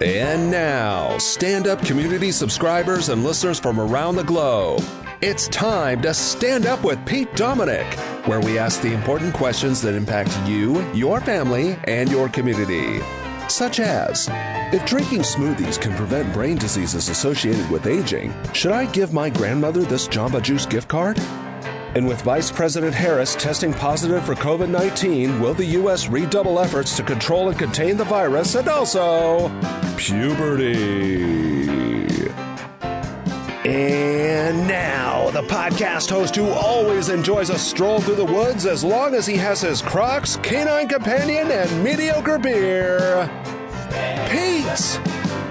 And now, stand-up community subscribers and listeners from around the globe, it's time to Stand Up with Pete Dominic, where we ask the important questions that impact you, your family, and your community. Such as, if drinking smoothies can prevent brain diseases associated with aging, should I give my grandmother this Jamba Juice gift card? And with Vice President Harris testing positive for COVID-19, will the U.S. redouble efforts to control and contain the virus and also puberty? And now, the podcast host who always enjoys a stroll through the woods as long as he has his Crocs, canine companion, and mediocre beer, Pete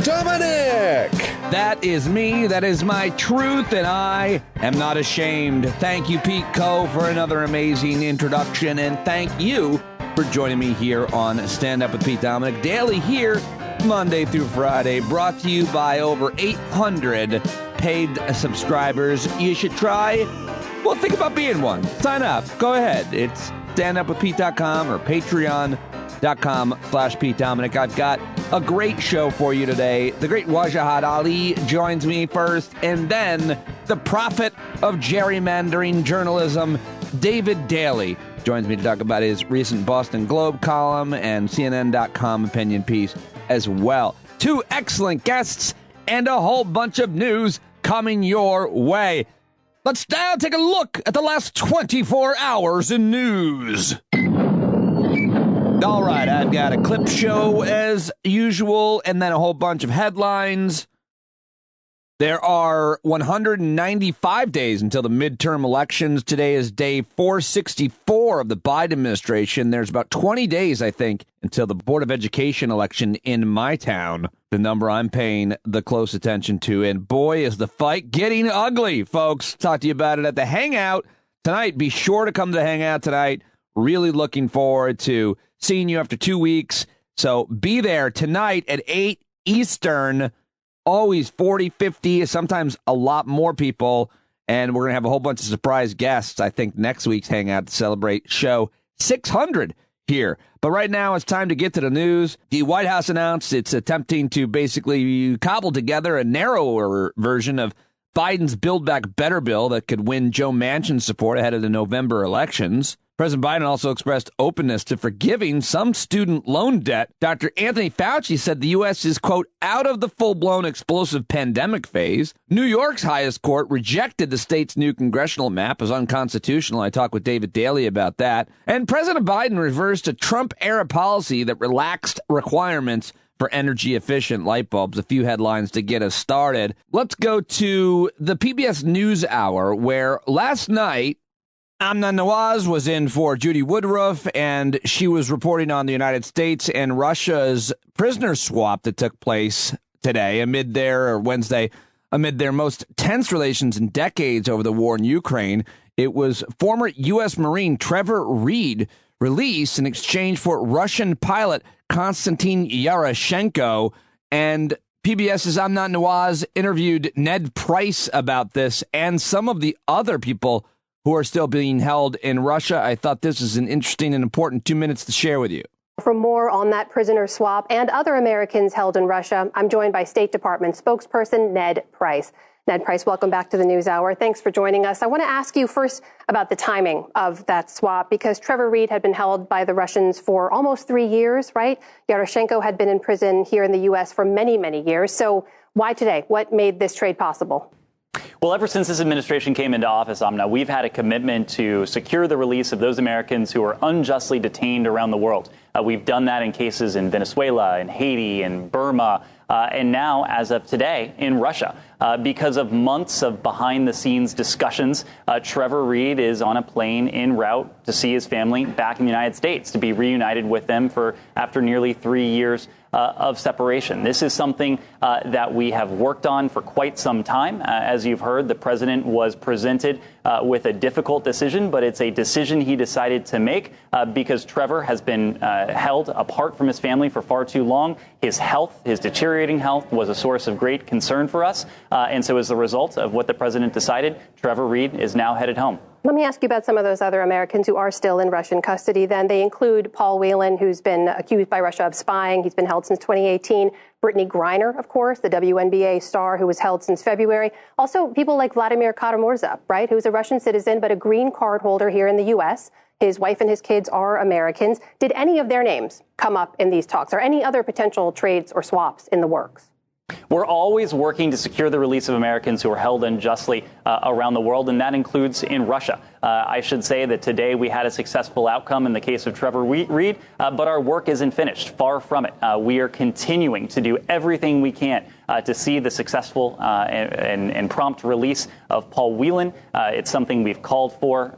Dominic! That is me, that is my truth, and I am not ashamed. Thank you, Pete Co., for another amazing introduction, and thank you for joining me here on Stand Up with Pete Dominic. Daily here, Monday through Friday, brought to you by over 800 paid subscribers. You should try, well, think about being one. Sign up. Go ahead. It's standupwithpete.com or patreon.com/Pete Dominic. I've got a great show for you today. The great Wajahat Ali joins me first, and then the prophet of gerrymandering journalism, David Daley, joins me to talk about his recent Boston Globe column and CNN.com opinion piece as well. Two excellent guests and a whole bunch of news coming your way. Let's now take a look at the last 24 hours in news. All right, I've got a clip show as usual, and then a whole bunch of headlines. There are 195 days until the midterm elections. Today is day 464 of the Biden administration. There's about 20 days, I think, until the Board of Education election in my town, the number I'm paying the close attention to. And boy, is the fight getting ugly, folks. Talk to you about it at the Hangout tonight. Be sure to come to the Hangout tonight. Really looking forward to seeing you after 2 weeks. So be there tonight at 8 Eastern. Always 40, 50, sometimes a lot more people. And we're going to have a whole bunch of surprise guests, I think, next week's Hangout to celebrate show 600 here. But right now, it's time to get to the news. The White House announced it's attempting to basically cobble together a narrower version of Biden's Build Back Better bill that could win Joe Manchin's support ahead of the November elections. President Biden also expressed openness to forgiving some student loan debt. Dr. Anthony Fauci said the U.S. is, quote, out of the full-blown explosive pandemic phase. New York's highest court rejected the state's new congressional map as unconstitutional. I talked with David Daley about that. And President Biden reversed a Trump-era policy that relaxed requirements for energy-efficient light bulbs. A few headlines to get us started. Let's go to the PBS NewsHour, where last night, Amna Nawaz was in for Judy Woodruff, and she was reporting on the United States and Russia's prisoner swap that took place today amid their most tense relations in decades over the war in Ukraine. It was former U.S. Marine Trevor Reed released in exchange for Russian pilot Konstantin Yaroshenko, and PBS's Amna Nawaz interviewed Ned Price about this and some of the other people who are still being held in Russia. I thought this is an interesting and important 2 minutes to share with you. For more on that prisoner swap and other Americans held in Russia, I'm joined by State Department spokesperson Ned Price. Ned Price, welcome back to the NewsHour. Thanks for joining us. I want to ask you first about the timing of that swap, because Trevor Reed had been held by the Russians for almost 3 years, right? Yaroshenko had been in prison here in the U.S. for many, many years. So why today? What made this trade possible? Well, ever since this administration came into office, Amna, we've had a commitment to secure the release of those Americans who are unjustly detained around the world. We've done that in cases in Venezuela, in Haiti, in Burma, and now, as of today, in Russia. Because of months of behind-the-scenes discussions, Trevor Reed is on a plane en route to see his family back in the United States, to be reunited with them after nearly 3 years of separation. This is something that we have worked on for quite some time. As you've heard, the president was presented with a difficult decision, but it's a decision he decided to make because Trevor has been held apart from his family for far too long. His health, his deteriorating health, was a source of great concern for us. And so as a result of what the president decided, Trevor Reed is now headed home. Let me ask you about some of those other Americans who are still in Russian custody then. They include Paul Whelan, who's been accused by Russia of spying. He's been held since 2018. Brittany Griner, of course, the WNBA star who was held since February. Also, people like Vladimir Karamurza, right, who's a Russian citizen but a green card holder here in the U.S. His wife and his kids are Americans. Did any of their names come up in these talks? Are any other potential trades or swaps in the works? We're always working to secure the release of Americans who are held unjustly around the world, and that includes in Russia. I should say that today we had a successful outcome in the case of Trevor Reed, but our work isn't finished. Far from it. We are continuing to do everything we can to see the successful and prompt release of Paul Whelan. It's something we've called for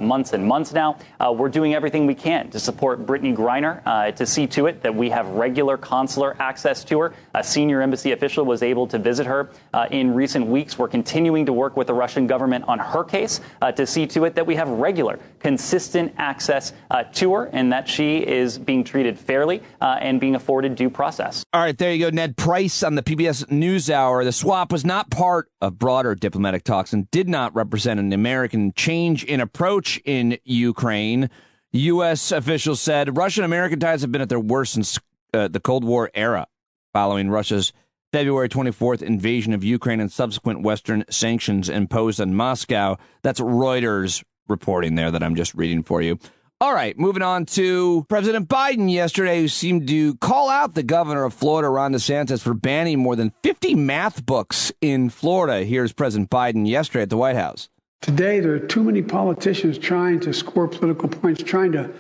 months and months now. We're doing everything we can to support Brittany Griner, to see to it that we have regular consular access to her. A senior embassy official was able to visit her in recent weeks. We're continuing to work with the Russian government on her case to see to it that we have regular, consistent access to her and that she is being treated fairly and being afforded due process. All right, there you go. Ned Price on the PBS NewsHour. The swap was not part of broader diplomatic talks and did not represent an American change in approach in Ukraine. U.S. officials said Russian American ties have been at their worst since the Cold War era, following Russia's February 24th invasion of Ukraine and subsequent Western sanctions imposed on Moscow. That's Reuters reporting there that I'm just reading for you. All right, moving on to President Biden yesterday, who seemed to call out the governor of Florida, Ron DeSantis, for banning more than 50 math books in Florida. Here's President Biden yesterday at the White House. Today, there are too many politicians trying to score political points, trying to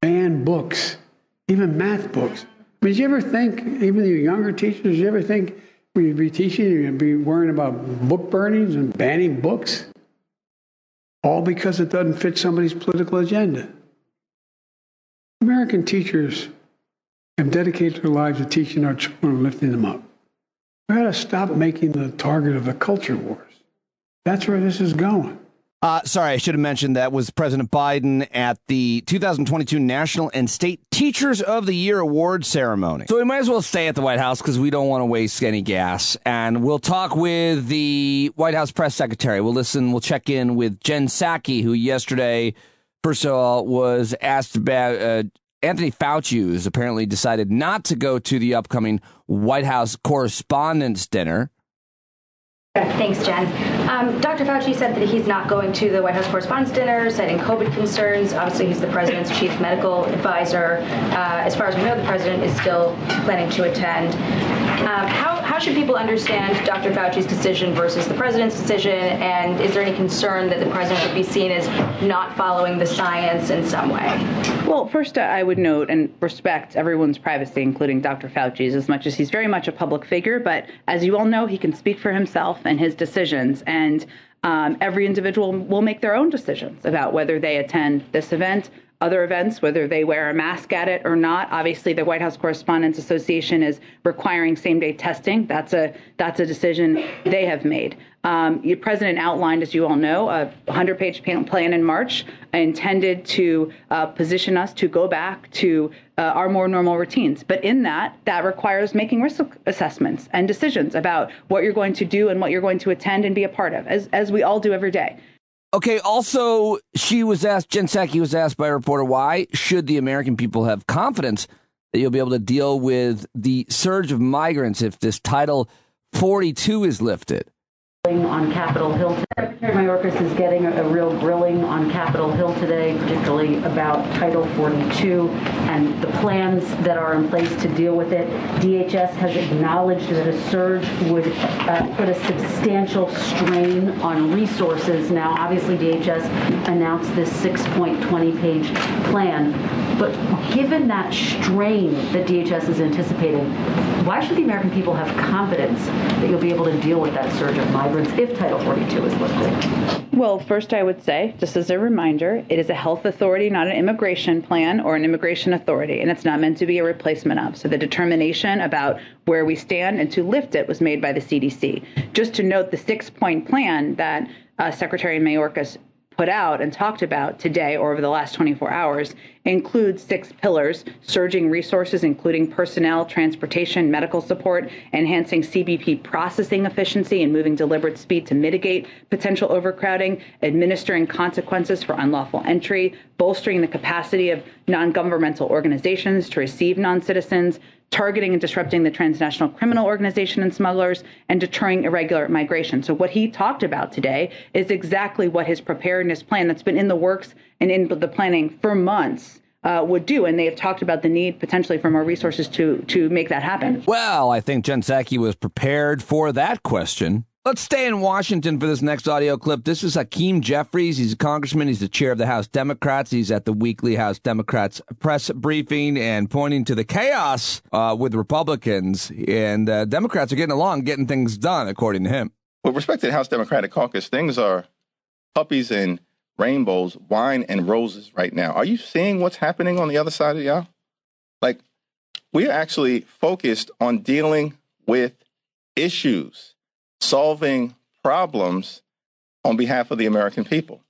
ban books, even math books. I mean, did you ever think, even your younger teachers, did you ever think when you'd be teaching, you'd be worrying about book burnings and banning books? All because it doesn't fit somebody's political agenda. American teachers have dedicated their lives to teaching our children and lifting them up. We've got to stop making the target of the culture wars. That's where this is going. Sorry, I should have mentioned that was President Biden at the 2022 National and State Teachers of the Year Award ceremony. So we might as well stay at the White House because we don't want to waste any gas. And we'll talk with the White House press secretary. We'll check in with Jen Psaki, who yesterday, first of all, was asked about Anthony Fauci, who's apparently decided not to go to the upcoming White House Correspondents' Dinner. Thanks, Jen. Dr. Fauci said that he's not going to the White House Correspondents' Dinner, citing COVID concerns. Obviously, he's the president's chief medical advisor. As far as we know, the president is still planning to attend. How should people understand Dr. Fauci's decision versus the president's decision? And is there any concern that the president would be seen as not following the science in some way? Well, first, I would note and respect everyone's privacy, including Dr. Fauci's, as much as he's very much a public figure. But as you all know, he can speak for himself and his decisions. And every individual will make their own decisions about whether they attend this event, other events, whether they wear a mask at it or not. Obviously, the White House Correspondents Association is requiring same-day testing. That's a decision they have made. The president outlined, as you all know, a 100-page plan in March intended to position us to go back to our more normal routines. But in that requires making risk assessments and decisions about what you're going to do and what you're going to attend and be a part of, as we all do every day. Okay, also, Jen Psaki was asked by a reporter, why should the American people have confidence that you'll be able to deal with the surge of migrants if this Title 42 is lifted? On Capitol Hill. Secretary Mayorkas is getting a real grilling on Capitol Hill today, particularly about Title 42 and the plans that are in place to deal with it. DHS has acknowledged that a surge would put a substantial strain on resources. Now, obviously, DHS announced this 6.20-page plan. But given that strain that DHS is anticipating, why should the American people have confidence that you'll be able to deal with that surge of migrants if Title 42 is lifted? Well, first I would say, just as a reminder, it is a health authority, not an immigration plan or an immigration authority, and it's not meant to be a replacement of. So the determination about where we stand and to lift it was made by the CDC. Just to note, the 6-point plan that Secretary Mayorkas put out and talked about today or over the last 24 hours includes 6 pillars: surging resources, including personnel, transportation, medical support, enhancing CBP processing efficiency and moving deliberate speed to mitigate potential overcrowding, administering consequences for unlawful entry, bolstering the capacity of non-governmental organizations to receive non-citizens, targeting and disrupting the transnational criminal organization and smugglers, and deterring irregular migration. So what he talked about today is exactly what his preparedness plan that's been in the works and in the planning for months would do. And they have talked about the need potentially for more resources to make that happen. Well, I think Jen Psaki was prepared for that question. Let's stay in Washington for this next audio clip. This is Hakeem Jeffries. He's a congressman. He's the chair of the House Democrats. He's at the weekly House Democrats press briefing and pointing to the chaos with Republicans. And Democrats are getting along, getting things done, according to him. With respect to the House Democratic Caucus, things are puppies and rainbows, wine and roses right now. Are you seeing what's happening on the other side of the aisle? Like, we're actually focused on dealing with issues, solving problems on behalf of the American people.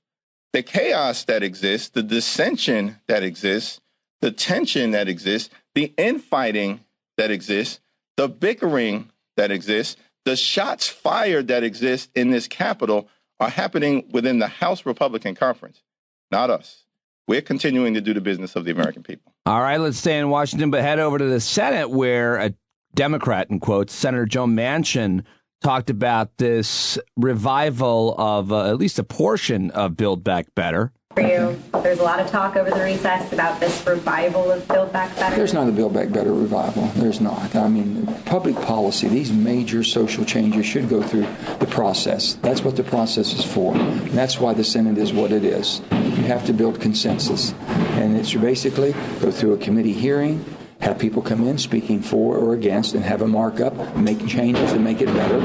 The chaos that exists, the dissension that exists, the tension that exists, the infighting that exists, the bickering that exists, the shots fired that exist in this Capitol are happening within the House Republican Conference, not us. We're continuing to do the business of the American people. All right, let's stay in Washington, but head over to the Senate where a Democrat, in quotes, Senator Joe Manchin, talked about this revival of at least a portion of Build Back Better. For you, there's a lot of talk over the recess about this revival of Build Back Better. There's not a Build Back Better revival. There's not. I mean, public policy, these major social changes should go through the process. That's what the process is for. And that's why the Senate is what it is. You have to build consensus. And it's basically go through a committee hearing, have people come in speaking for or against and have a markup, make changes and make it better,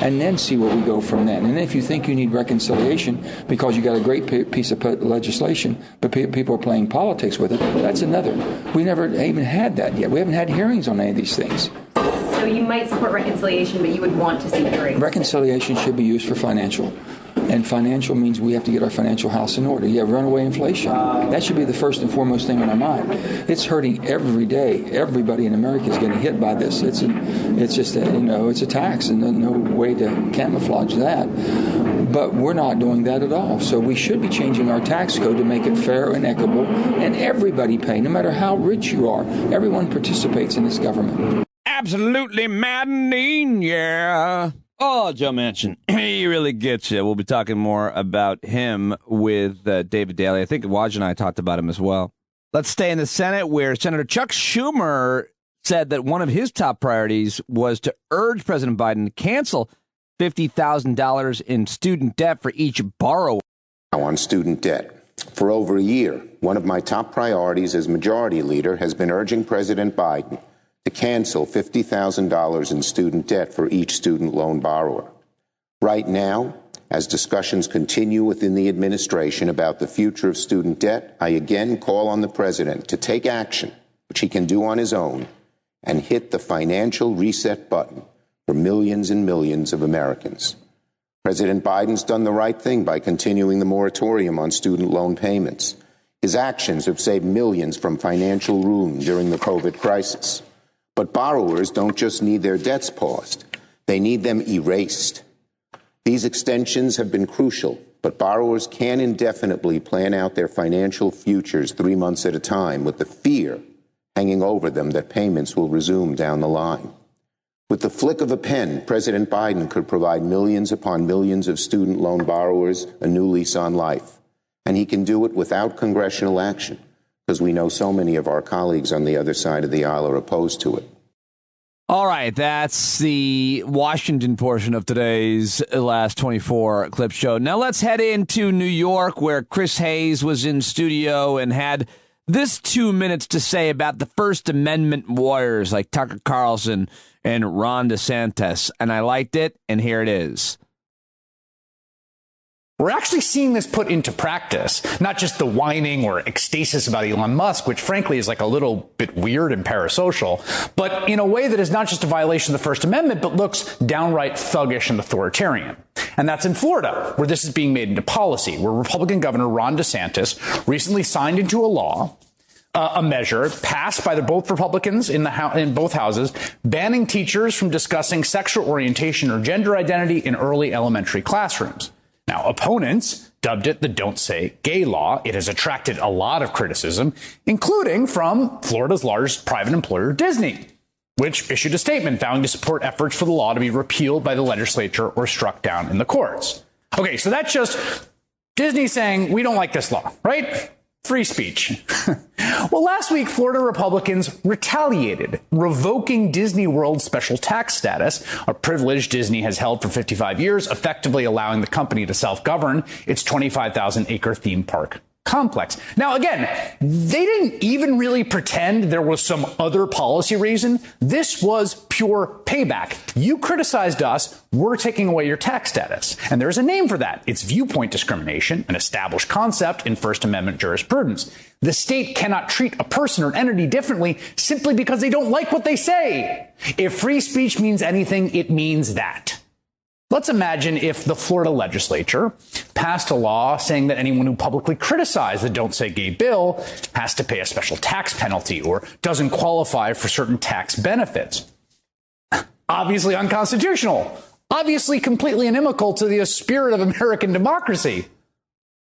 and then see where we go from then. And if you think you need reconciliation because you got a great piece of legislation, but people are playing politics with it, that's another. We never even had that yet. We haven't had hearings on any of these things. So you might support reconciliation, but you would want to see hearings. Reconciliation should be used for financial. And financial means we have to get our financial house in order. You have runaway inflation. That should be the first and foremost thing on our mind. It's hurting every day. Everybody in America is getting hit by this. It's just it's a tax, and there's no way to camouflage that. But we're not doing that at all. So we should be changing our tax code to make it fair and equitable, and everybody pay, no matter how rich you are. Everyone participates in this government. Absolutely maddening, yeah. Oh, Joe Manchin, he really gets you. We'll be talking more about him with David Daley. I think Waj and I talked about him as well. Let's stay in the Senate, where Senator Chuck Schumer said that one of his top priorities was to urge President Biden to cancel $50,000 in student debt for each borrower. On student debt. For over a year, one of my top priorities as majority leader has been urging President Biden to cancel $50,000 in student debt for each student loan borrower. Right now, as discussions continue within the administration about the future of student debt, I again call on the president to take action, which he can do on his own, and hit the financial reset button for millions and millions of Americans. President Biden's done the right thing by continuing the moratorium on student loan payments. His actions have saved millions from financial ruin during the COVID crisis. But borrowers don't just need their debts paused. They need them erased. These extensions have been crucial, but borrowers can indefinitely plan out their financial futures 3 months at a time with the fear hanging over them that payments will resume down the line. With the flick of a pen, President Biden could provide millions upon millions of student loan borrowers a new lease on life. And he can do it without congressional action, because we know so many of our colleagues on the other side of the aisle are opposed to it. All right, that's the Washington portion of today's Last 24 Clip Show. Now let's head into New York, where Chris Hayes was in studio and had this 2 minutes to say about the First Amendment warriors like Tucker Carlson and Ron DeSantis. And I liked it, and here it is. We're actually seeing this put into practice, not just the whining or ecstasis about Elon Musk, which frankly is like a little bit weird and parasocial, but in a way that is not just a violation of the First Amendment, but looks downright thuggish and authoritarian. And that's in Florida, where this is being made into policy, where Republican Governor Ron DeSantis recently signed into a law a measure passed by both Republicans in both houses, banning teachers from discussing sexual orientation or gender identity in early elementary classrooms. Now, opponents dubbed it the Don't Say Gay law. It has attracted a lot of criticism, including from Florida's largest private employer, Disney, which issued a statement vowing to support efforts for the law to be repealed by the legislature or struck down in the courts. Okay, so that's just Disney saying, we don't like this law, right? Free speech. Well, last week, Florida Republicans retaliated, revoking Disney World's special tax status, a privilege Disney has held for 55 years, effectively allowing the company to self-govern its 25,000-acre theme park complex. Now, again, they didn't even really pretend there was some other policy reason. This was pure payback. You criticized us, we're taking away your tax status. And there's a name for that. It's viewpoint discrimination, an established concept in First Amendment jurisprudence. The state cannot treat a person or entity differently simply because they don't like what they say. If free speech means anything, it means that. Let's imagine if the Florida legislature passed a law saying that anyone who publicly criticized the Don't Say Gay bill has to pay a special tax penalty or doesn't qualify for certain tax benefits. Obviously unconstitutional. Obviously completely inimical to the spirit of American democracy.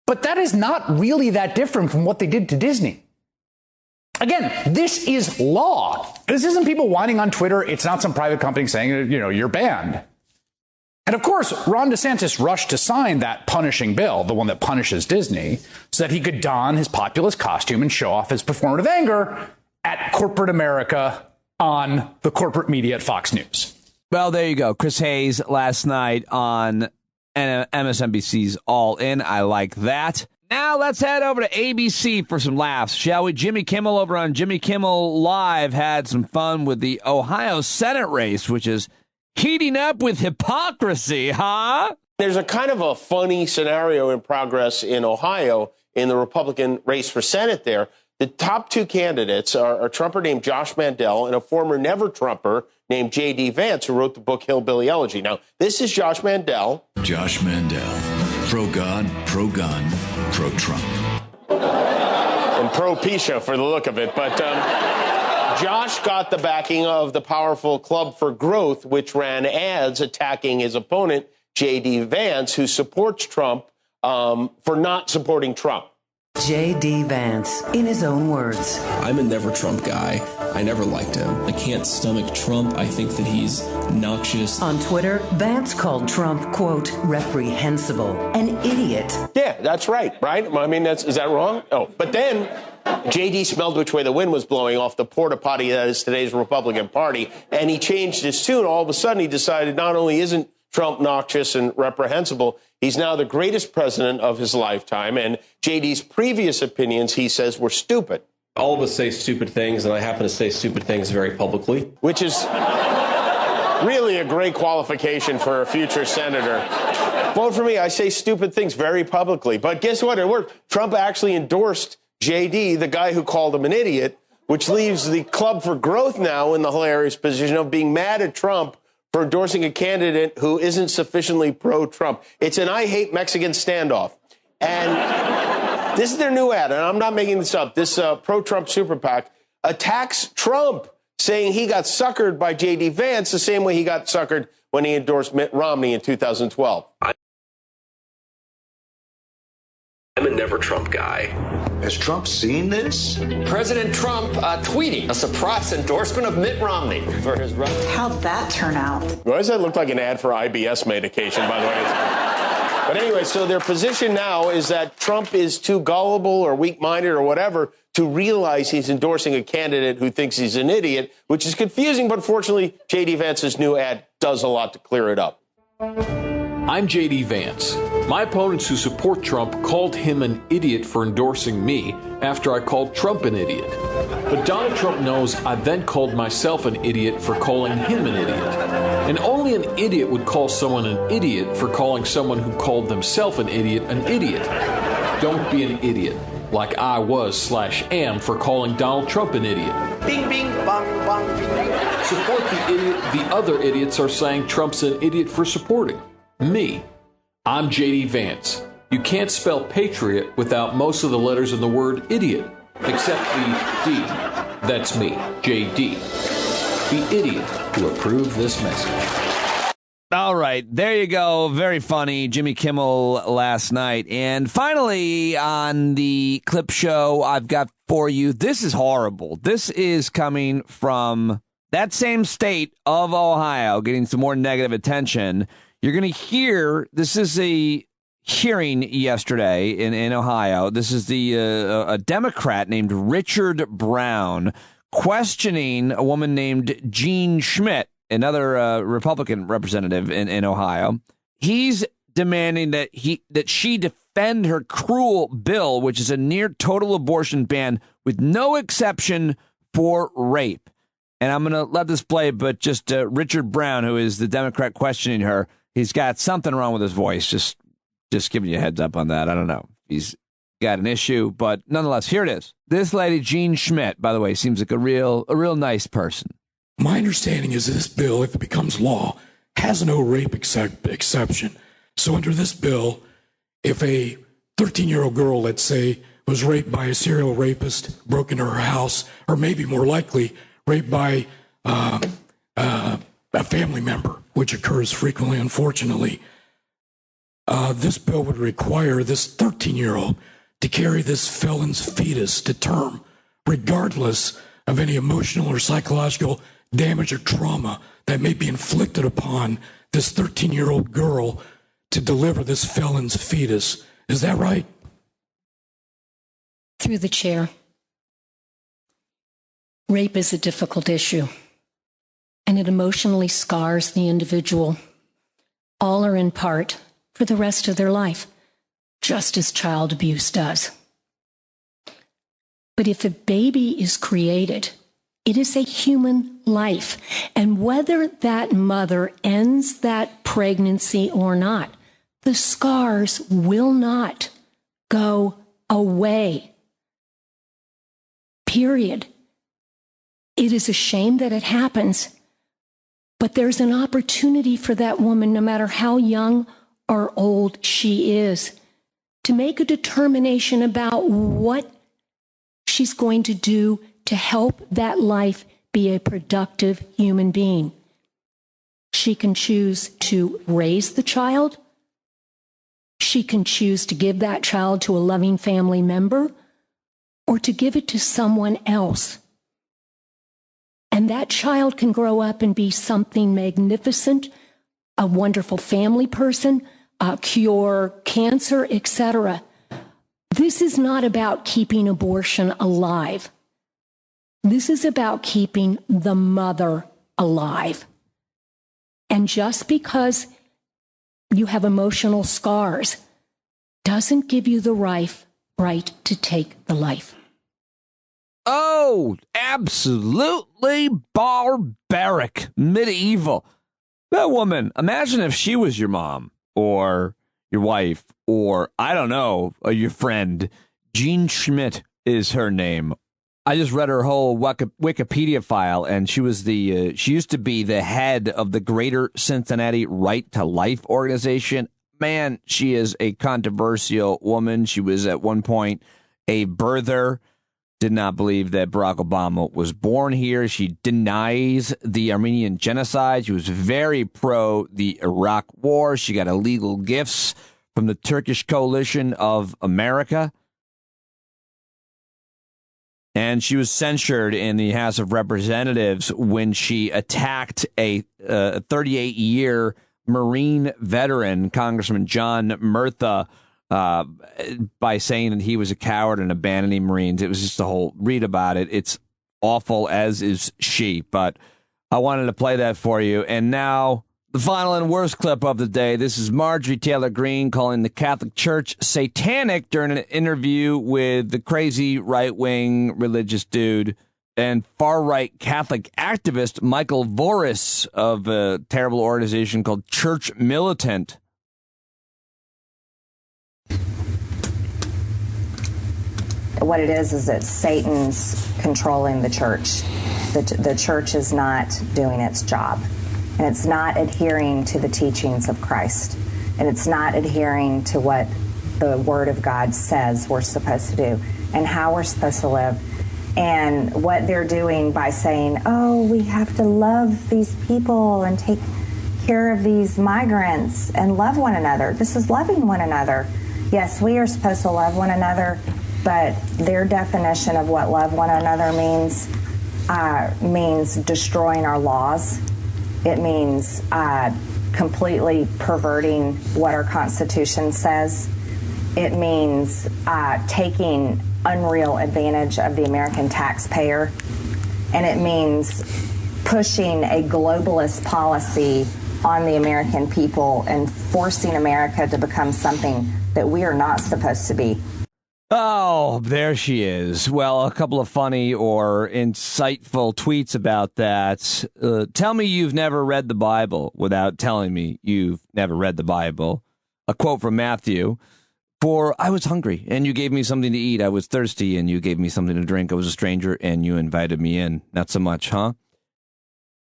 But that is not really that different from what they did to Disney. Again, this is law. This isn't people whining on Twitter. It's not some private company saying, you're banned. And of course, Ron DeSantis rushed to sign that punishing bill, the one that punishes Disney, so that he could don his populist costume and show off his performative anger at corporate America on the corporate media at Fox News. Well, there you go. Chris Hayes last night on MSNBC's All In. I like that. Now let's head over to ABC for some laughs, shall we? Jimmy Kimmel over on Jimmy Kimmel Live had some fun with the Ohio Senate race, which is heating up with hypocrisy, huh? There's a kind of a funny scenario in progress in Ohio in the Republican race for Senate there. The top two candidates are a Trumper named Josh Mandel and a former never-Trumper named J.D. Vance, who wrote the book Hillbilly Elegy. Now, this is Josh Mandel. Josh Mandel, pro-God, pro-gun, pro-Trump. And pro-Pisha for the look of it, but Josh got the backing of the powerful Club for Growth, which ran ads attacking his opponent, J.D. Vance, who supports Trump for not supporting Trump. J.D. Vance, in his own words. I'm a never-Trump guy. I never liked him. I can't stomach Trump. I think that he's noxious. On Twitter, Vance called Trump, quote, reprehensible, an idiot. Yeah, that's right? I mean, is that wrong? Oh, but then J.D. smelled which way the wind was blowing off the porta potty that is today's Republican Party, and he changed his tune. All of a sudden, he decided not only isn't Trump noxious and reprehensible, he's now the greatest president of his lifetime, and J.D.'s previous opinions, he says, were stupid. All of us say stupid things, and I happen to say stupid things very publicly. Which is really a great qualification for a future senator. Vote for me. I say stupid things very publicly. But guess what? It worked. Trump actually endorsed J.D., the guy who called him an idiot, which leaves the Club for Growth now in the hilarious position of being mad at Trump for endorsing a candidate who isn't sufficiently pro-Trump. It's an I hate Mexican standoff. And this is their new ad, and I'm not making this up. This pro-Trump super PAC attacks Trump, saying he got suckered by J.D. Vance the same way he got suckered when he endorsed Mitt Romney in 2012. I'm a never-Trump guy. Has Trump seen this? President Trump tweeting a surprise endorsement of Mitt Romney for his run. How'd that turn out? Why does that look like an ad for IBS medication, by the way? But anyway, so their position now is that Trump is too gullible or weak-minded or whatever to realize he's endorsing a candidate who thinks he's an idiot, which is confusing, but fortunately, J.D. Vance's new ad does a lot to clear it up. I'm J.D. Vance. My opponents who support Trump called him an idiot for endorsing me after I called Trump an idiot. But Donald Trump knows I then called myself an idiot for calling him an idiot. And only an idiot would call someone an idiot for calling someone who called themselves an idiot. Don't be an idiot, like I was/am for calling Donald Trump an idiot. Bing, bing, bong, bong, bing, bing. Support the idiot the other idiots are saying Trump's an idiot for supporting. Me. I'm J.D. Vance. You can't spell patriot without most of the letters in the word idiot. Except the D, that's me, JD, the idiot who approved this message. All right, there you go. Very funny. Jimmy Kimmel last night. And finally, on the clip show I've got for you, this is horrible. This is coming from that same state of Ohio, getting some more negative attention. You're going to hear, this is a hearing yesterday in Ohio. This is a Democrat named Richard Brown questioning a woman named Jean Schmidt, another Republican representative in Ohio. He's demanding that she defend her cruel bill, which is a near total abortion ban with no exception for rape. And I'm going to let this play, but just Richard Brown, who is the Democrat questioning her, he's got something wrong with his voice. Just giving you a heads up on that. I don't know. He's got an issue, but nonetheless, here it is. This lady, Jean Schmidt, by the way, seems like a real nice person. My understanding is this bill, if it becomes law, has no rape exception. So under this bill, if a 13-year-old girl, let's say, was raped by a serial rapist, broke into her house, or maybe more likely, raped by a family member, which occurs frequently, unfortunately, this bill would require this 13-year-old to carry this felon's fetus to term, regardless of any emotional or psychological damage or trauma that may be inflicted upon this 13-year-old girl to deliver this felon's fetus. Is that right? Through the chair. Rape is a difficult issue, and it emotionally scars the individual, all or in part, for the rest of their life, just as child abuse does. But if a baby is created, it is a human life. And whether that mother ends that pregnancy or not, the scars will not go away. Period. It is a shame that it happens, but there's an opportunity for that woman, no matter how young or old she is, to make a determination about what she's going to do to help that life be a productive human being. She can choose to raise the child. She can choose to give that child to a loving family member or to give it to someone else. And that child can grow up and be something magnificent, a wonderful family person, cure cancer, etc. This is not about keeping abortion alive. This is about keeping the mother alive. And just because you have emotional scars doesn't give you the right to take the life. Oh, absolutely barbaric, medieval. That woman, imagine if she was your mom or your wife or, I don't know, your friend. Jean Schmidt is her name. I just read her whole Wikipedia file, and she was she used to be the head of the Greater Cincinnati Right to Life organization. Man, she is a controversial woman. She was at one point a birther. Did not believe that Barack Obama was born here. She denies the Armenian genocide. She was very pro the Iraq war. She got illegal gifts from the Turkish Coalition of America. And she was censured in the House of Representatives when she attacked a 38-year Marine veteran, Congressman John Murtha, by saying that he was a coward and abandoning Marines. It was just a whole read about it. It's awful, as is she. But I wanted to play that for you. And now the final and worst clip of the day. This is Marjorie Taylor Greene calling the Catholic Church satanic during an interview with the crazy right-wing religious dude and far-right Catholic activist Michael Voris of a terrible organization called Church Militant. What it is that Satan's controlling the church. The church is not doing its job. And it's not adhering to the teachings of Christ. And it's not adhering to what the Word of God says we're supposed to do. and how we're supposed to live. And what they're doing by saying, oh, we have to love these people and take care of these migrants and love one another. This is loving one another. Yes, we are supposed to love one another, but their definition of what love one another means destroying our laws. It means completely perverting what our Constitution says. It means taking unreal advantage of the American taxpayer. And it means pushing a globalist policy on the American people and forcing America to become something that we are not supposed to be. Oh, there she is. Well, a couple of funny or insightful tweets about that. Tell me you've never read the Bible without telling me you've never read the Bible. A quote from Matthew. For I was hungry, and you gave me something to eat. I was thirsty, and you gave me something to drink. I was a stranger, and you invited me in. Not so much, huh?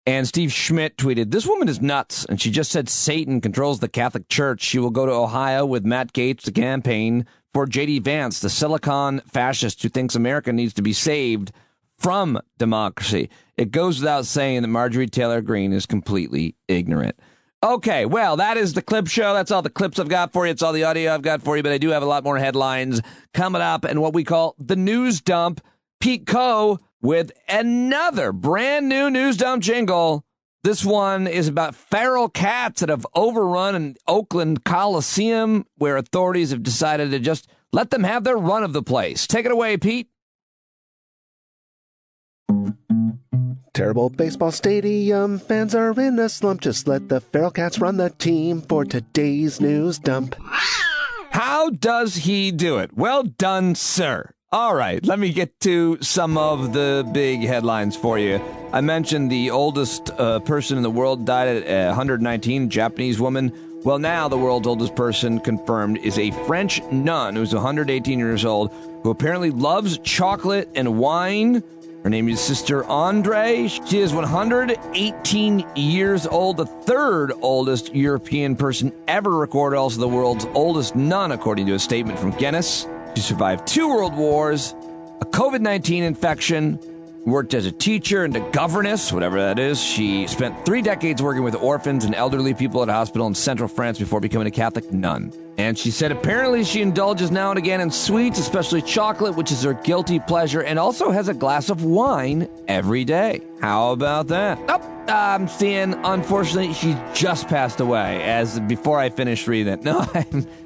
And Steve Schmidt tweeted, this woman is nuts, and she just said Satan controls the Catholic Church. She will go to Ohio with Matt Gaetz to campaign for J.D. Vance, the Silicon fascist who thinks America needs to be saved from democracy. It goes without saying that Marjorie Taylor Greene is completely ignorant. Okay, well, that is the clip show. That's all the clips I've got for you. It's all the audio I've got for you, but I do have a lot more headlines coming up and what we call the news dump. Pete Coe with another brand new news dump jingle. This one is about feral cats that have overrun an Oakland Coliseum where authorities have decided to just let them have their run of the place. Take it away, Pete. Terrible baseball stadium, fans are in a slump. Just let the feral cats run the team for today's news dump. How does he do it? Well done, sir. All right, let me get to some of the big headlines for you. I mentioned the oldest person in the world died at 119, Japanese woman. Well, now the world's oldest person confirmed is a French nun who's 118 years old, who apparently loves chocolate and wine. Her name is Sister Andre. She is 118 years old, the third oldest European person ever recorded, also the world's oldest nun, according to a statement from Guinness. She survived 2 world wars, a COVID-19 infection, worked as a teacher and a governess, whatever that is. She spent 3 decades working with orphans and elderly people at a hospital in central France before becoming a Catholic nun. And she said apparently she indulges now and again in sweets, especially chocolate, which is her guilty pleasure, and also has a glass of wine every day. How about that? Oh, I'm seeing, unfortunately, she just passed away as before I finished reading it. No,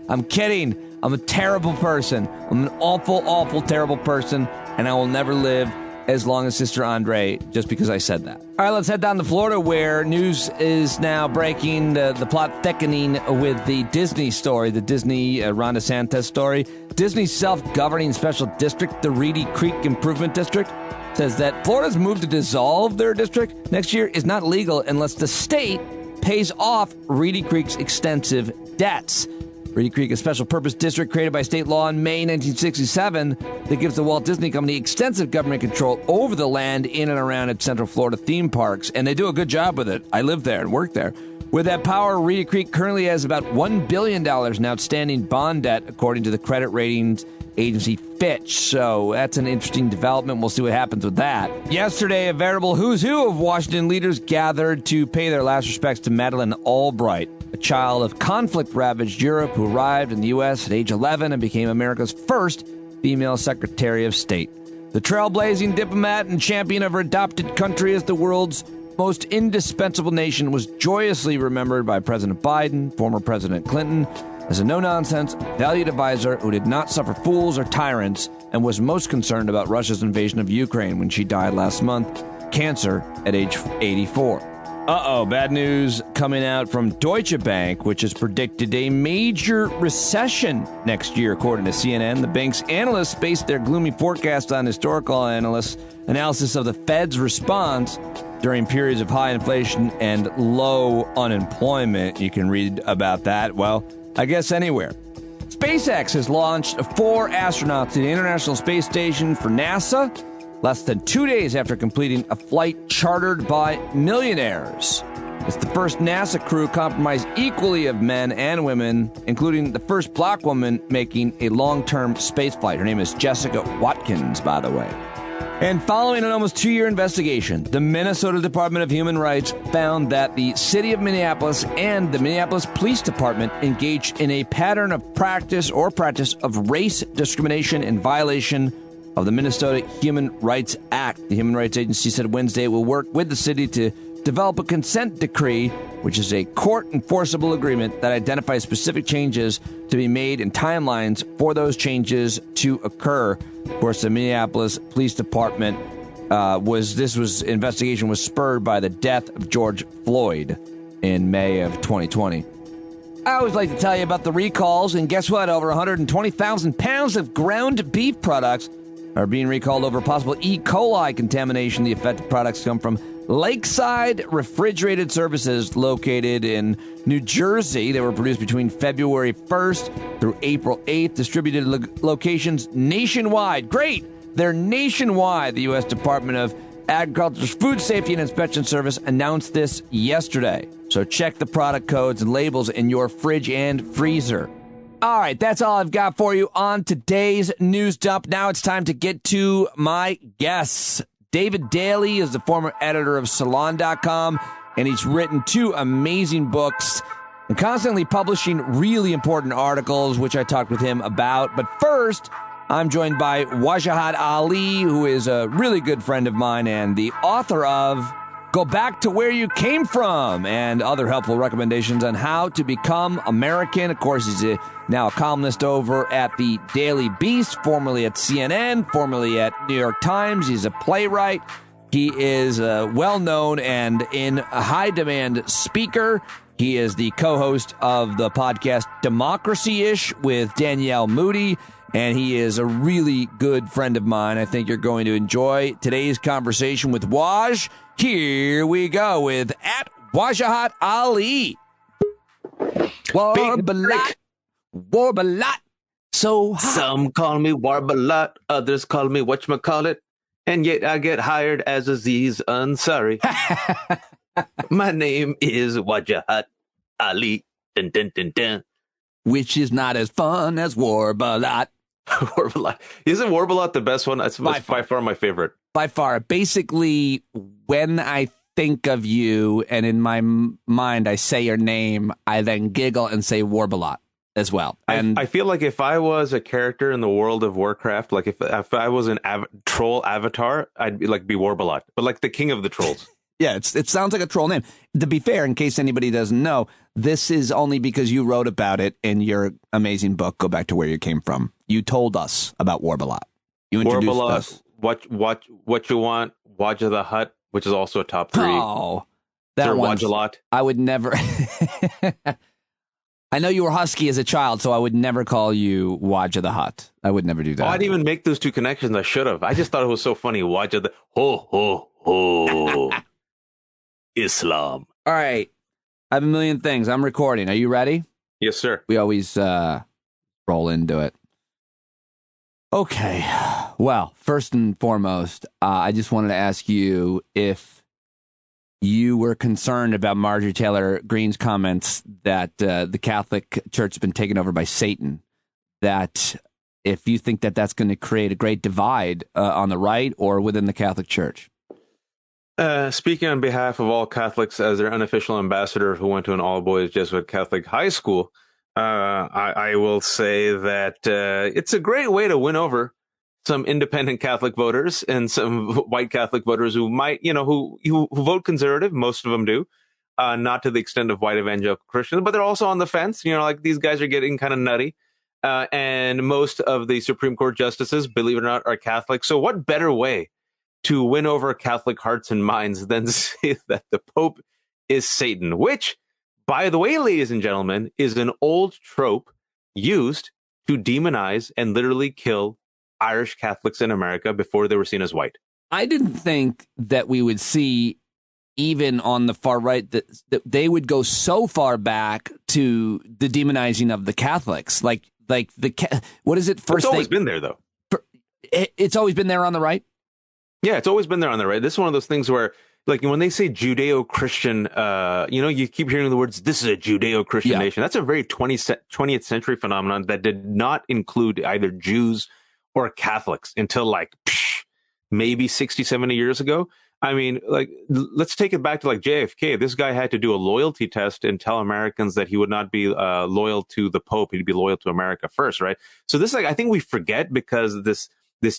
I'm kidding. I'm a terrible person. I'm an awful, awful, terrible person, and I will never live as long as Sister Andre, just because I said that. All right, let's head down to Florida, where news is now breaking, the plot thickening with the Disney story, the Disney Ron DeSantis story. Disney's self-governing special district, the Reedy Creek Improvement District, says that Florida's move to dissolve their district next year is not legal unless the state pays off Reedy Creek's extensive debts. Reedy Creek, a special purpose district created by state law in May 1967 that gives the Walt Disney Company extensive government control over the land in and around its Central Florida theme parks, and they do a good job with it. I live there and work there. With that power, Reedy Creek currently has about $1 billion in outstanding bond debt, according to the credit ratings agency Fitch. So that's an interesting development. We'll see what happens with that. Yesterday, a veritable who's who of Washington leaders gathered to pay their last respects to Madeleine Albright, a child of conflict-ravaged Europe who arrived in the U.S. at age 11 and became America's first female Secretary of State. The trailblazing diplomat and champion of her adopted country as the world's most indispensable nation was joyously remembered by President Biden, former President Clinton, as a no-nonsense, valued advisor who did not suffer fools or tyrants and was most concerned about Russia's invasion of Ukraine when she died last month, cancer at age 84. Bad news coming out from Deutsche Bank, which has predicted a major recession next year, according to CNN. The bank's analysts based their gloomy forecast on historical analysis of the Fed's response during periods of high inflation and low unemployment. You can read about that, well, I guess anywhere. SpaceX has launched 4 astronauts to the International Space Station for NASA, less than 2 days after completing a flight chartered by millionaires. It's the first NASA crew comprised equally of men and women, including the first black woman making a long-term space flight. Her name is Jessica Watkins, by the way. And following an almost 2-year investigation, the Minnesota Department of Human Rights found that the city of Minneapolis and the Minneapolis Police Department engaged in a pattern of practice of race discrimination in violation of the Minnesota Human Rights Act. The Human Rights Agency said Wednesday it will work with the city to develop a consent decree, which is a court-enforceable agreement that identifies specific changes to be made and timelines for those changes to occur. Of course, the Minneapolis Police Department investigation was spurred by the death of George Floyd in May of 2020. I always like to tell you about the recalls, and guess what? Over 120,000 pounds of ground beef products are being recalled over possible E. coli contamination. The affected products come from Lakeside Refrigerated Services, located in New Jersey. They were produced between February 1st through April 8th, distributed locations nationwide. Great! They're nationwide. The U.S. Department of Agriculture's Food Safety and Inspection Service announced this yesterday. So check the product codes and labels in your fridge and freezer. All right, that's all I've got for you on today's News Dump. Now it's time to get to my guests. David Daley is the former editor of Salon.com, and he's written 2 amazing books and constantly publishing really important articles, which I talked with him about. But first, I'm joined by Wajahat Ali, who is a really good friend of mine and the author of Go Back to Where You Came From and other helpful recommendations on how to become American. Of course, he's now a columnist over at the Daily Beast, formerly at CNN, formerly at New York Times. He's a playwright. He is a well-known and in high-demand speaker. He is the co-host of the podcast Democracy-ish with Danielle Moodie, and he is a really good friend of mine. I think you're going to enjoy today's conversation with Waj. Here we go with at Wajahat Ali. Warbalot. So hot. Some call me Warbalot, others call me whatchamacallit, and yet I get hired as Aziz Ansari. My name is Wajahat Ali. Dun, dun, dun, dun. Which is not as fun as Warbalot. Warbalot. Isn't Warbalot the best one? It's by far my favorite. By far. Basically, when I think of you and in my mind I say your name, I then giggle and say Warbalot as well. And I feel like if I was a character in the world of Warcraft, like if I was an troll avatar, I'd be Warbalot, but like the king of the trolls. Yeah, it sounds like a troll name. To be fair, in case anybody doesn't know, this is only because you wrote about it in your amazing book, Go Back to Where You Came From. You told us about Warbalot. You introduced Warbalot, us. What you want, Wajah the Hutt, which is also a top 3. Oh, that one. Wajalot. I would never. I know you were husky as a child, so I would never call you Wajah the Hutt. I would never do that. Oh, I didn't even make those 2 connections. I should have. I just thought it was so funny. Wajah the ho. Islam. All right. I have a million things. I'm recording. Are you ready? Yes, sir. We always roll into it. Okay. Well, first and foremost, I just wanted to ask you if you were concerned about Marjorie Taylor Greene's comments that the Catholic Church has been taken over by Satan, that if you think that that's going to create a great divide on the right or within the Catholic Church. Speaking on behalf of all Catholics as their unofficial ambassador who went to an all-boys Jesuit Catholic high school, I will say that it's a great way to win over some independent Catholic voters and some white Catholic voters who might, who vote conservative. Most of them do, not to the extent of white evangelical Christians, but they're also on the fence. Like these guys are getting kind of nutty. And most of the Supreme Court justices, believe it or not, are Catholic. So what better way to win over Catholic hearts and minds than say that the Pope is Satan, which, by the way, ladies and gentlemen, is an old trope used to demonize and literally kill Irish Catholics in America before they were seen as white. I didn't think that we would see, even on the far right, that they would go so far back to the demonizing of the Catholics. What is it? First, it's always been there, though. It's always been there on the right? Yeah, it's always been there on the right. This is one of those things where like when they say Judeo-Christian, you keep hearing the words, this is a Judeo-Christian nation. That's a very 20th century phenomenon that did not include either Jews or Catholics until like maybe 60, 70 years ago. I mean, like, let's take it back to like JFK. This guy had to do a loyalty test and tell Americans that he would not be loyal to the Pope. He'd be loyal to America first, right? So this, like, I think we forget because this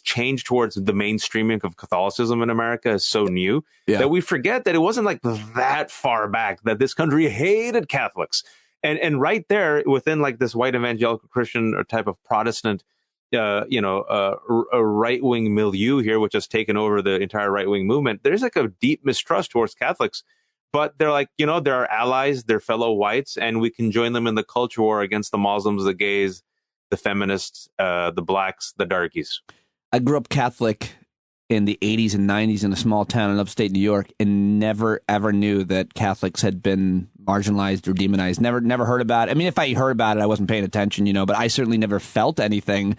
change towards the mainstreaming of Catholicism in America is so new that we forget that it wasn't like that far back that this country hated Catholics. And right there within like this white evangelical Christian or type of Protestant a right-wing milieu here, which has taken over the entire right-wing movement, there's like a deep mistrust towards Catholics. But they're like, they're our allies, they're fellow whites, and we can join them in the culture war against the Muslims, the gays, the feminists, the blacks, the darkies. I grew up Catholic in the 80s and 90s in a small town in upstate New York and never, ever knew that Catholics had been marginalized or demonized. Never heard about it. I mean, if I heard about it, I wasn't paying attention, but I certainly never felt anything.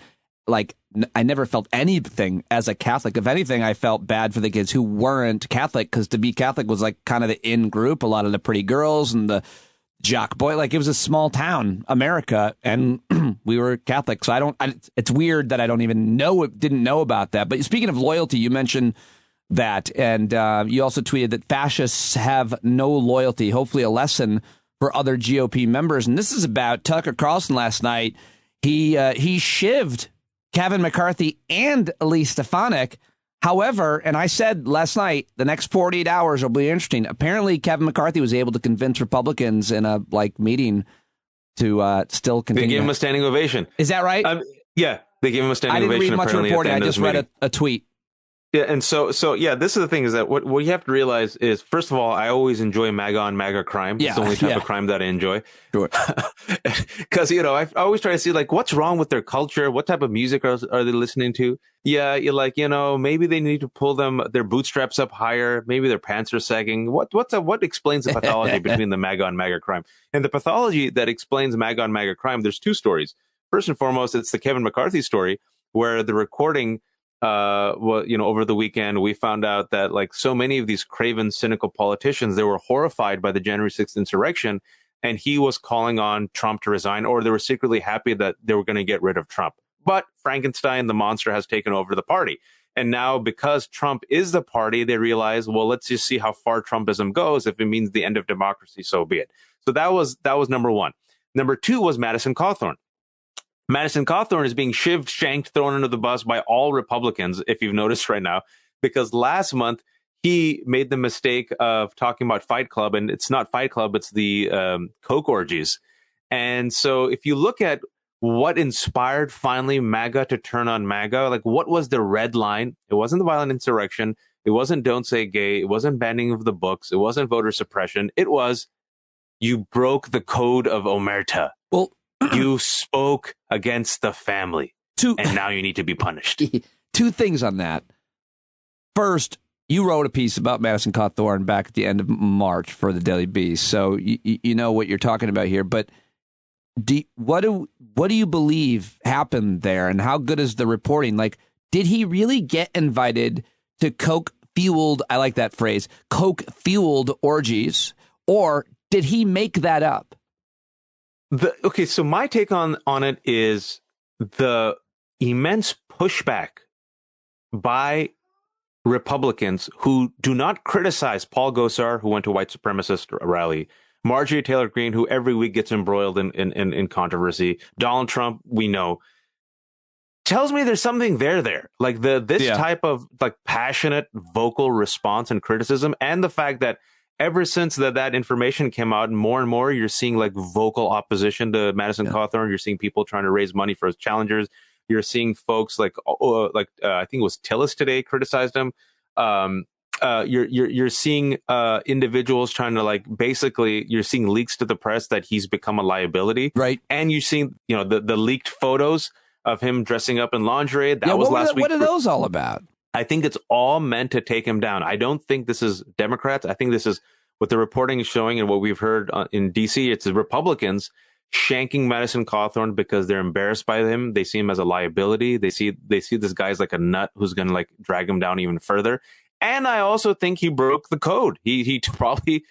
Like, I never felt anything as a Catholic. If anything, I felt bad for the kids who weren't Catholic, because to be Catholic was like kind of the in group. A lot of the pretty girls and the jock boy, like it was a small town, America, and we were Catholic. So it's weird that I didn't know about that. But speaking of loyalty, you mentioned that, and you also tweeted that fascists have no loyalty. Hopefully a lesson for other GOP members. And this is about Tucker Carlson last night. He shivved Kevin McCarthy and Elise Stefanik. However, and I said last night, the next 48 hours will be interesting. Apparently, Kevin McCarthy was able to convince Republicans in a meeting to still continue. They gave him a standing ovation. Is that right? Yeah, they gave him a standing ovation. I didn't read much reporting. I just read a tweet. Yeah, and so this is the thing, is that what you have to realize is, first of all, I always enjoy MAGA on MAGA crime. It's the only type of crime that I enjoy. Sure. Because, I always try to see, like, what's wrong with their culture? What type of music are they listening to? Yeah, you're like, maybe they need to pull their bootstraps up higher. Maybe their pants are sagging. What explains the pathology between the MAGA on MAGA crime? And the pathology that explains MAGA on MAGA crime, there's two stories. First and foremost, it's the Kevin McCarthy story, where the recording over the weekend, we found out that like so many of these craven, cynical politicians, they were horrified by the January 6th insurrection, and he was calling on Trump to resign, or they were secretly happy that they were going to get rid of Trump. But Frankenstein, the monster, has taken over the party. And now, because Trump is the party, they realize, well, let's just see how far Trumpism goes. If it means the end of democracy, so be it. So that was number one. Number two was Madison Cawthorn. Madison Cawthorn is being shivved, shanked, thrown under the bus by all Republicans, if you've noticed right now, because last month he made the mistake of talking about Fight Club, and it's not Fight Club, it's the Coke orgies. And so if you look at what inspired finally MAGA to turn on MAGA, like what was the red line? It wasn't the violent insurrection. It wasn't Don't Say Gay. It wasn't banning of the books. It wasn't voter suppression. It was, you broke the code of Omerta. Well, you spoke against the family, and now you need to be punished. Two things on that. First, you wrote a piece about Madison Cawthorn back at the end of March for the Daily Beast, so you know what you're talking about here. But what do you believe happened there, and how good is the reporting? Like, did he really get invited to Coke-fueled, I like that phrase, Coke-fueled orgies, or did he make that up? Okay, so my take on it is the immense pushback by Republicans who do not criticize Paul Gosar, who went to a white supremacist rally, Marjorie Taylor Greene, who every week gets embroiled in controversy, Donald Trump, we know, tells me there's something there. Like this type of like passionate vocal response and criticism, and the fact that ever since that information came out, more and more you're seeing like vocal opposition to Madison Cawthorn. You're seeing people trying to raise money for his challengers. You're seeing folks like I think it was Tillis today criticized him. You're seeing individuals trying to like basically you're seeing leaks to the press that he's become a liability, right? And you're seeing the leaked photos of him dressing up in lingerie. That was last week. What are those all about? I think it's all meant to take him down. I don't think this is Democrats. I think this is what the reporting is showing and what we've heard in D.C. It's the Republicans shanking Madison Cawthorn because they're embarrassed by him. They see him as a liability. They see this guy as like a nut who's going to like drag him down even further. And I also think he broke the code. He probably,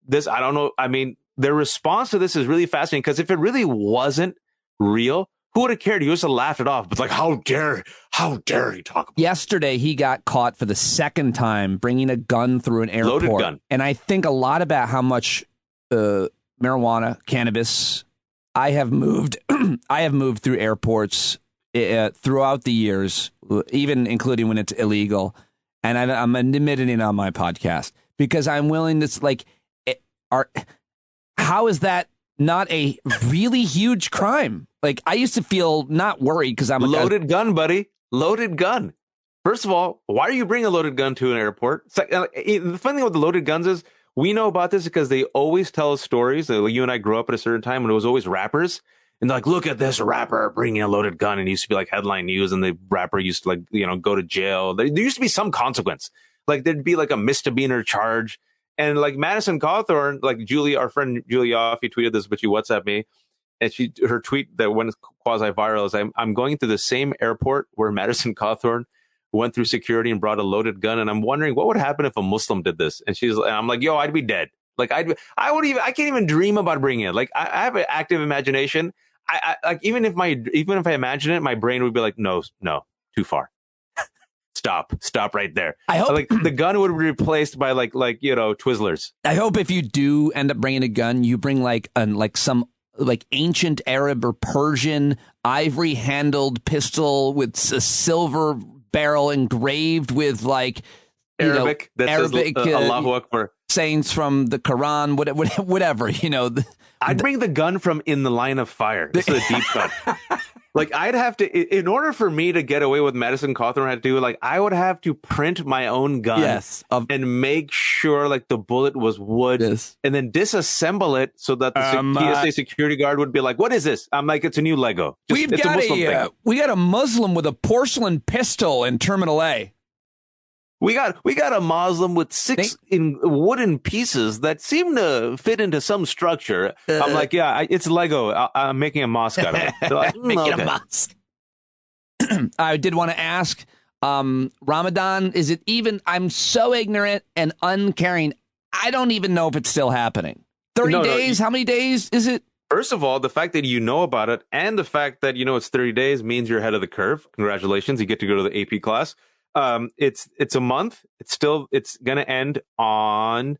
this, I don't know. I mean, their response to this is really fascinating because if it really wasn't real, who would have cared? He used to laugh it off. But like, how dare he talk about Yesterday, he got caught for the second time bringing a gun through an airport. Loaded gun. And I think a lot about how much marijuana, cannabis, I have moved through airports throughout the years, even including when it's illegal. And I'm admitting it on my podcast because I'm willing to how is that not a really huge crime? Like, I used to feel not worried because I'm a loaded gun, buddy. Loaded gun. First of all, why are you bringing a loaded gun to an airport? The funny thing with the loaded guns is we know about this because they always tell us stories. You and I grew up at a certain time when it was always rappers. And they're like, look at this rapper bringing a loaded gun. And it used to be like headline news. And the rapper used to go to jail. There used to be some consequence. Like there'd be like a misdemeanor charge. And like Madison Cawthorn, like Julie, our friend Julie Offie tweeted this, but she WhatsApped me. And her tweet that went quasi-viral is, I'm going through the same airport where Madison Cawthorn went through security and brought a loaded gun. And I'm wondering what would happen if a Muslim did this. And I'm like, yo, I'd be dead. Like I can't even dream about bringing it. Like I have an active imagination. I like even if I imagine it, my brain would be like, no, too far. Stop right there. I hope like the gun would be replaced by like Twizzlers. I hope if you do end up bringing a gun, you bring some ancient Arab or Persian ivory handled pistol with a silver barrel engraved with Arabic. Arabic Allahu Akbar. Sayings from the Quran, whatever. I'd bring the gun from In the Line of Fire. This is a deep gun. Like I'd have to, in order for me to get away with Madison Cawthorn had to do, like I would have to print my own gun and make sure like the bullet was wood and then disassemble it so that the TSA security guard would be like, what is this? I'm like, it's a new Lego. We got a Muslim with a porcelain pistol in Terminal A. We got a Muslim with 6 in wooden pieces that seem to fit into some structure. I'm like, yeah, it's Lego. I'm making a mosque out of it. They're like, making a mosque. I did want to ask, Ramadan, is it even? I'm so ignorant and uncaring. I don't even know if it's still happening. 30 days? How many days is it? First of all, the fact that you know about it and the fact that it's 30 days means you're ahead of the curve. Congratulations. You get to go to the AP class. It's a month. It's going to end on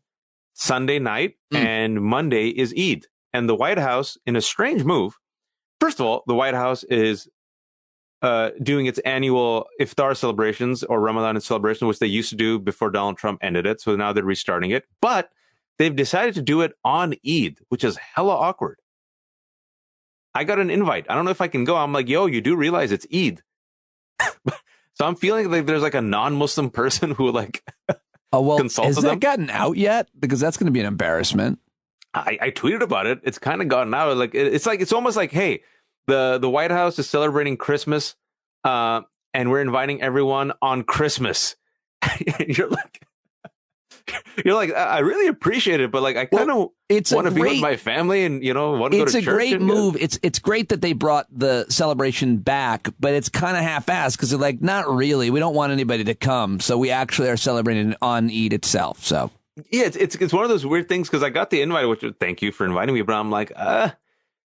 Sunday night and Monday is Eid. And the White House, in a strange move, first of all, the White House is doing its annual iftar celebrations or Ramadan celebration, which they used to do before Donald Trump ended it. So now they're restarting it. But they've decided to do it on Eid, which is hella awkward. I got an invite. I don't know if I can go. I'm like, yo, you do realize it's Eid. So I'm feeling like there's like a non-Muslim person who consulted has that gotten out yet? Because that's going to be an embarrassment. I tweeted about it. It's kind of gotten out. Like it's almost like, hey, the White House is celebrating Christmas, and we're inviting everyone on Christmas. You're like, I really appreciate it, but like I kind of want to be with my family and want to go to church. It's a great move. It's great that they brought the celebration back, but it's kind of half-assed because they're like, not really. We don't want anybody to come, so we actually are celebrating on Eid itself. So yeah, it's one of those weird things because I got the invite, which thank you for inviting me, but I'm like,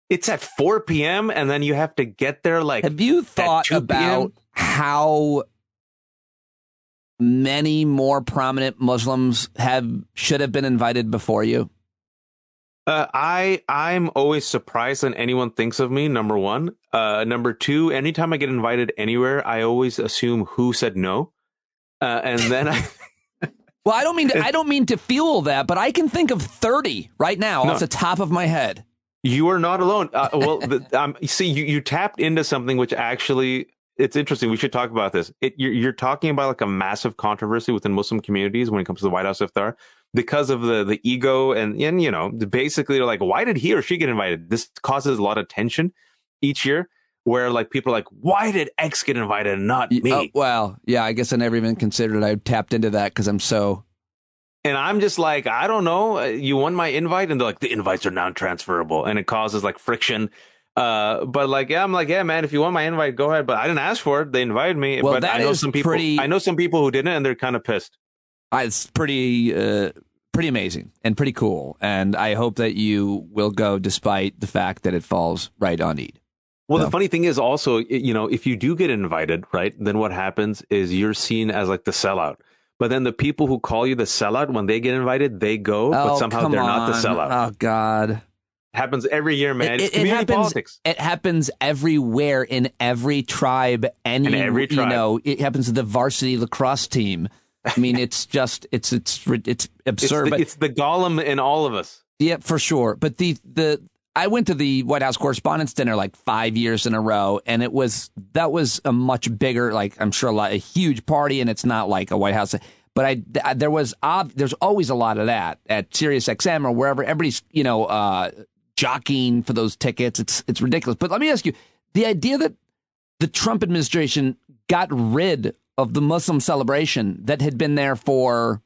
it's at 4 p.m. and then you have to get there like. Have you thought about how many more prominent Muslims should have been invited before you? I'm always surprised when anyone thinks of me, number one. Number two, anytime I get invited anywhere, I always assume who said no. And then well, I don't mean to fuel that, but I can think of 30 right now off the top of my head. You are not alone. See, you tapped into something which actually, it's interesting. We should talk about this. You're talking about like a massive controversy within Muslim communities when it comes to the White House iftar because of the ego and basically they're like, why did he or she get invited? This causes a lot of tension each year where like people are like, why did X get invited and not me? Well, yeah, I guess I never even considered it. I tapped into that because I'm so. And I'm just like, I don't know. You won my invite, and they're like, the invites are non-transferable, and it causes like friction. But like, yeah, I'm like, yeah, man, if you want my invite, go ahead. But I didn't ask for it. They invited me. Well, but that I know is some people. pretty- I know some people who didn't, and they're kind of pissed. It's pretty amazing and pretty cool. And I hope that you will go despite the fact that it falls right on Eid. Well, the funny thing is also, you know, if you do get invited, right, then what happens is you're seen as like the sellout. But then the people who call you the sellout, when they get invited, they go, but somehow they're not the sellout. Oh, God. Happens every year, man. It's It community happens, politics. It happens everywhere in every tribe. In every tribe. You know, it happens to the varsity lacrosse team. I mean, it's just, it's absurd. It's the Gollum in all of us. Yeah, for sure. But I went to the White House Correspondents' Dinner like 5 years in a row, and that was a much bigger, like I'm sure a huge party, and it's not like a White House. But there's always a lot of that at Sirius XM or wherever. Everybody's jockeying for those tickets. It's ridiculous. But let me ask you, the idea that the Trump administration got rid of the Muslim celebration that had been there for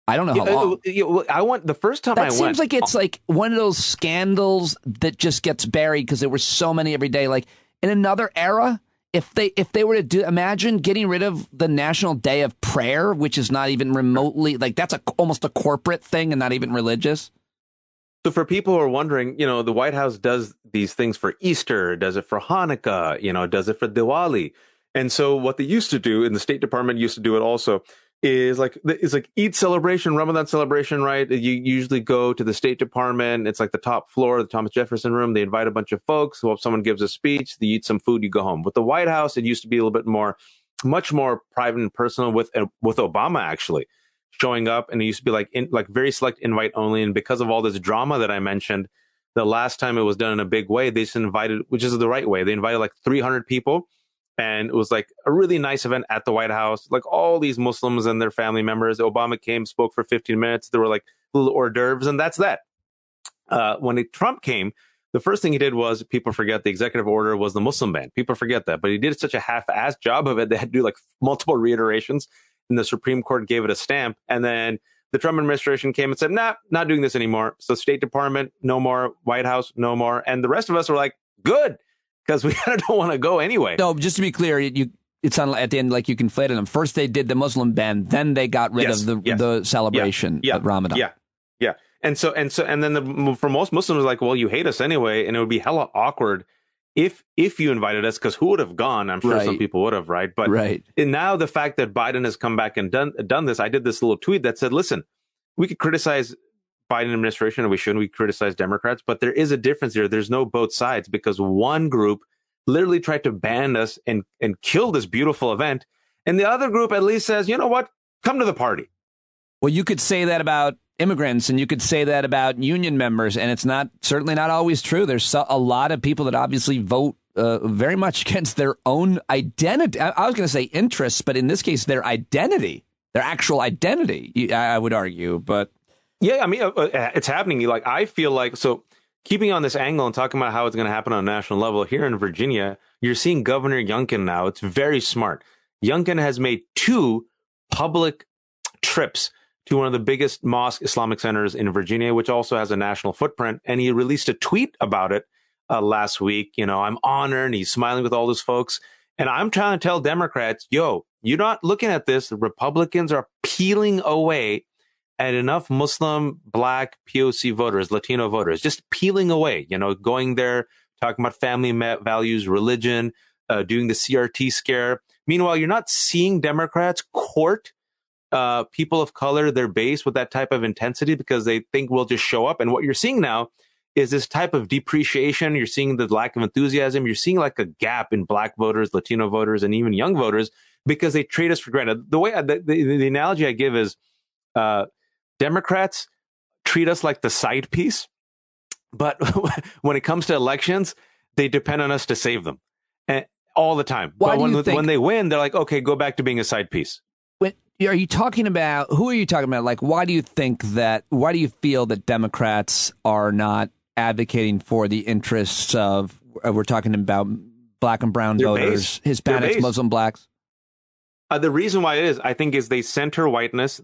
I don't know how long. The first time I went. That seems like it's like one of those scandals that just gets buried because there were so many every day. Like in another era, if they were to imagine getting rid of the National Day of Prayer, which is not even remotely like that's almost a corporate thing and not even religious. So for people who are wondering, you know, the White House does these things for Easter, does it for Hanukkah, you know, does it for Diwali. And so what they used to do, and the State Department used to do it also, is like Eid celebration, Ramadan celebration, right? You usually go to the State Department. It's like the top floor, the Thomas Jefferson room. They invite a bunch of folks. So if someone gives a speech, they eat some food, you go home. With the White House, it used to be a little bit much more private and personal with Obama actually showing up. And it used to be like very select invite only. And because of all this drama that I mentioned, the last time it was done in a big way, they just invited, which is the right way. They invited like 300 people. And it was like a really nice event at the White House, like all these Muslims and their family members. Obama came, spoke for 15 minutes. There were like little hors d'oeuvres, and that's that. When Trump came, the first thing he did was, people forget, the executive order was the Muslim ban. People forget that. But he did such a half-assed job of it, they had to do like multiple reiterations, and the Supreme Court gave it a stamp. And then the Trump administration came and said, nah, not doing this anymore. So State Department, no more. White House, no more. And the rest of us were like, good. Because we kind of don't want to go anyway. No, just to be clear, it's on at the end like you conflated them. First they did the Muslim ban, then they got rid of the celebration at Ramadan. Yeah. And then for most Muslims, like, well, you hate us anyway, and it would be hella awkward if you invited us, because who would have gone? I'm sure some people would have, right? But and now the fact that Biden has come back and done this, I did this little tweet that said, listen, we could criticize Biden administration, and we shouldn't. We criticize Democrats, but there is a difference here. There's no both sides, because one group literally tried to ban us and kill this beautiful event, and the other group at least says, you know what, come to the party. Well, you could say that about immigrants, and you could say that about union members, and it's certainly not always true. There's a lot of people that obviously vote very much against their own identity. I was going to say interests, but in this case, their identity, their actual identity, I would argue, but. Yeah, I mean, it's happening. Like, I feel like, so keeping on this angle and talking about how it's going to happen on a national level, here in Virginia, you're seeing Governor Youngkin now. It's very smart. Youngkin has made 2 public trips to one of the biggest mosque Islamic centers in Virginia, which also has a national footprint. And he released a tweet about it last week. You know, I'm honored. And he's smiling with all those folks. And I'm trying to tell Democrats, yo, you're not looking at this. The Republicans are peeling away at enough Muslim, Black, POC voters, Latino voters, just peeling away, you know, going there, talking about family values, religion, doing the CRT scare. Meanwhile, you're not seeing Democrats court people of color, their base, with that type of intensity, because they think we'll just show up. And what you're seeing now is this type of depreciation. You're seeing the lack of enthusiasm. You're seeing like a gap in Black voters, Latino voters, and even young voters, because they treat us for granted. The way the analogy I give is, Democrats treat us like the side piece, but when it comes to elections, they depend on us to save them all the time. But when they win, they're like, okay, go back to being a side piece. Who are you talking about? Like, why do you feel that Democrats are not advocating for the interests of, we're talking about Black and brown voters, Hispanics, Muslim, Blacks? The reason why it is, I think, is they center whiteness.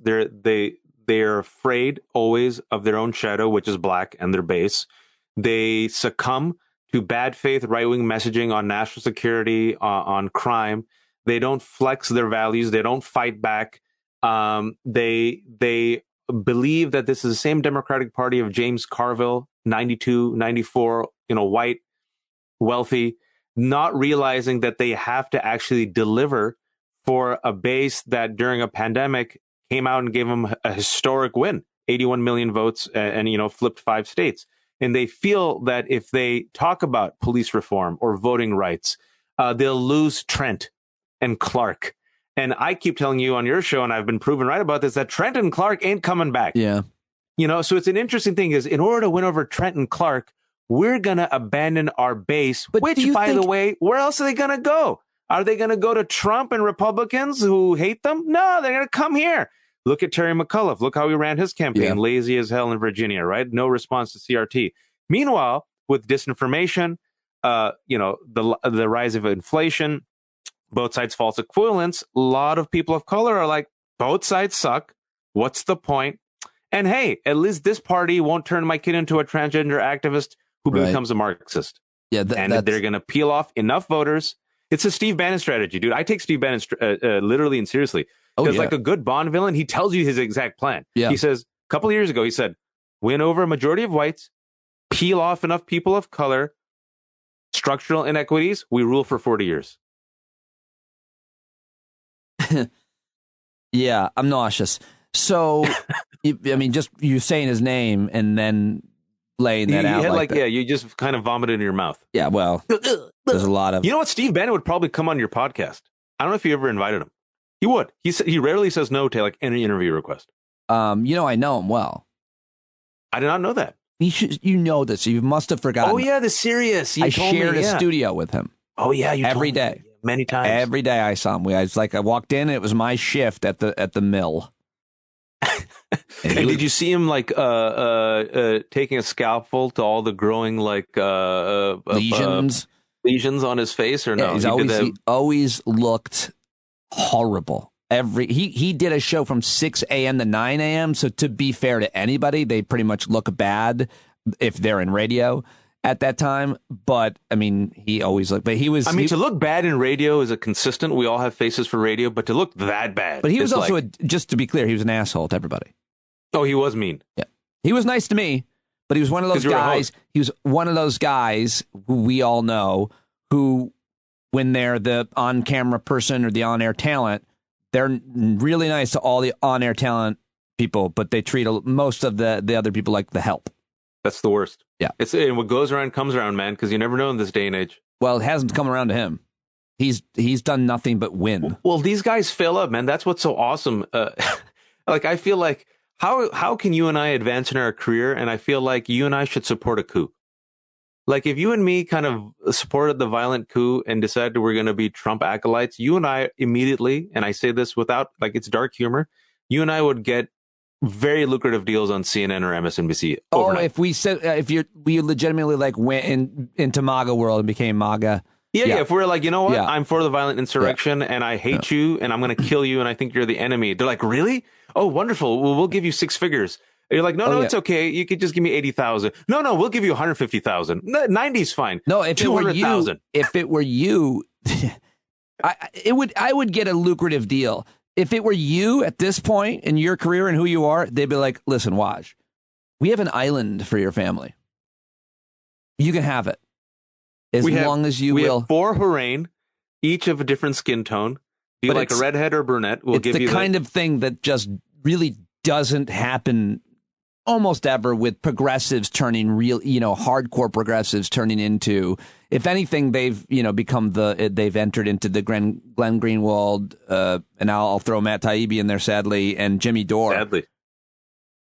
They're afraid always of their own shadow, which is Black, and their base. They succumb to bad faith right-wing messaging on national security, on crime. They don't flex their values. They don't fight back. They believe that this is the same Democratic Party of James Carville, 92, 94, white, wealthy, not realizing that they have to actually deliver for a base that during a pandemic came out and gave them a historic win, 81 million votes and flipped 5 states. And they feel that if they talk about police reform or voting rights, they'll lose Trent and Clark. And I keep telling you on your show, and I've been proven right about this, that Trent and Clark ain't coming back. Yeah. So it's an interesting thing is in order to win over Trent and Clark, we're going to abandon our base, which, by the way, where else are they going to go? Are they going to go to Trump and Republicans who hate them? No, they're going to come here. Look at Terry McAuliffe. Look how he ran his campaign, lazy as hell in Virginia, right? No response to CRT. Meanwhile, with disinformation, the rise of inflation, both sides false equivalence, a lot of people of color are like, both sides suck. What's the point? And hey, at least this party won't turn my kid into a transgender activist who becomes a Marxist. Yeah, and they're going to peel off enough voters. It's a Steve Bannon strategy, dude. I take Steve Bannon literally and seriously. Because like a good Bond villain, he tells you his exact plan. Yeah. He says, a couple of years ago, he said, win over a majority of whites, peel off enough people of color, structural inequities, we rule for 40 years. Yeah, I'm nauseous. So, just you saying his name and then laying that out like that. Yeah, you just kind of vomited in your mouth. Yeah, well, there's a lot of... You know what? Steve Bannon would probably come on your podcast. I don't know if you ever invited him. He would. He rarely says no to any interview request. I know him well. I did not know that. You know this. You must have forgotten. Oh, yeah, the Sirius. I shared a studio with him. Oh, yeah, you every told day. Me. Many times. Every day I saw him. I walked in and it was my shift at the mill. And did you see him taking a scalpel to all the growing lesions on his face or no? He always looked horrible. He did a show from 6 a.m. to 9 a.m. So to be fair to anybody, they pretty much look bad if they're in radio at that time. But he always looked. But he was. to look bad in radio is a consistent. We all have faces for radio, but to look that bad. But he was also just to be clear, he was an asshole to everybody. Oh, he was mean. Yeah, he was nice to me, but he was one of those guys. He was one of those guys who we all know who, when they're the on-camera person or the on-air talent, they're really nice to all the on-air talent people, but they treat most of the other people like the help. That's the worst. Yeah. And what goes around comes around, man, because you never know in this day and age. Well, it hasn't come around to him. He's done nothing but win. Well, these guys fail up, man. That's what's so awesome. I feel like, how can you and I advance in our career? And I feel like you and I should support a coup. Like if you and me kind of supported the violent coup and decided we're going to be Trump acolytes, you and I immediately, and I say this without it's dark humor, you and I would get very lucrative deals on CNN or MSNBC overnight. Oh, if we said we legitimately went into MAGA world and became MAGA. Yeah. If we're like, you know what, I'm for the violent insurrection and I hate you and I'm going to kill you and I think you're the enemy. They're like, really? Oh, wonderful. Well, we'll give you 6 figures. And you're like, no, it's okay. You could just give me 80,000. No, we'll give you 150,000. 90's fine. No, if 200,000. If it were you, I would get a lucrative deal. If it were you at this point in your career and who you are, they'd be like, listen, Waj, we have an island for your family. You can have it. As long as you will. We have 4 Hurain, each of a different skin tone. Do you like a redhead or brunette? We'll give you the kind of thing that just really doesn't happen almost ever with progressives turning real, hardcore progressives turning into, if anything, they've, they've entered into the Glenn Greenwald, and I'll throw Matt Taibbi in there, sadly, and Jimmy Dore. Sadly.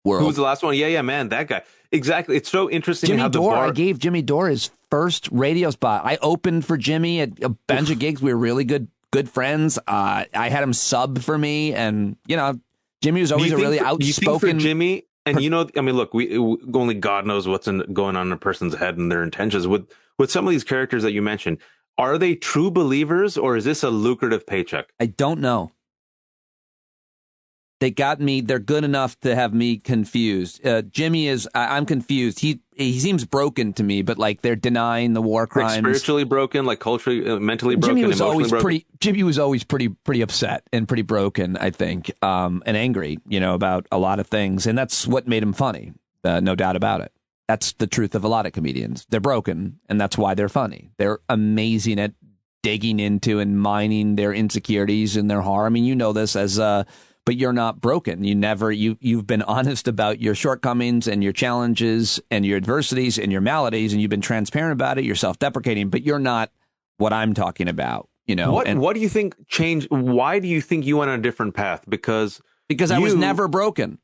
World. Who was the last one? Yeah, man, that guy. Exactly. It's so interesting. Jimmy Dore, I gave Jimmy Dore his first radio spot. I opened for Jimmy at a bunch of gigs. We were really good friends. I had him sub for me, and, Jimmy was always a really outspoken Jimmy. And look, we only God knows what's going on in a person's head and their intentions. With some of these characters that you mentioned, are they true believers or is this a lucrative paycheck? I don't know. They got me. They're good enough to have me confused. Jimmy is. I'm confused. he seems broken to me, but like they're denying the war crimes. Like spiritually broken, like culturally, mentally broken, Jimmy was emotionally always broken. Jimmy was always pretty upset and pretty broken, I think, and angry, about a lot of things. And that's what made him funny. No doubt about it. That's the truth of a lot of comedians. They're broken, and that's why they're funny. They're amazing at digging into and mining their insecurities and their harm. I mean, you know this but you're not broken. You've been honest about your shortcomings and your challenges and your adversities and your maladies, and you've been transparent about it. You're self-deprecating, but you're not what I'm talking about. What do you think changed? Why do you think you went on a different path? Because I was never broken.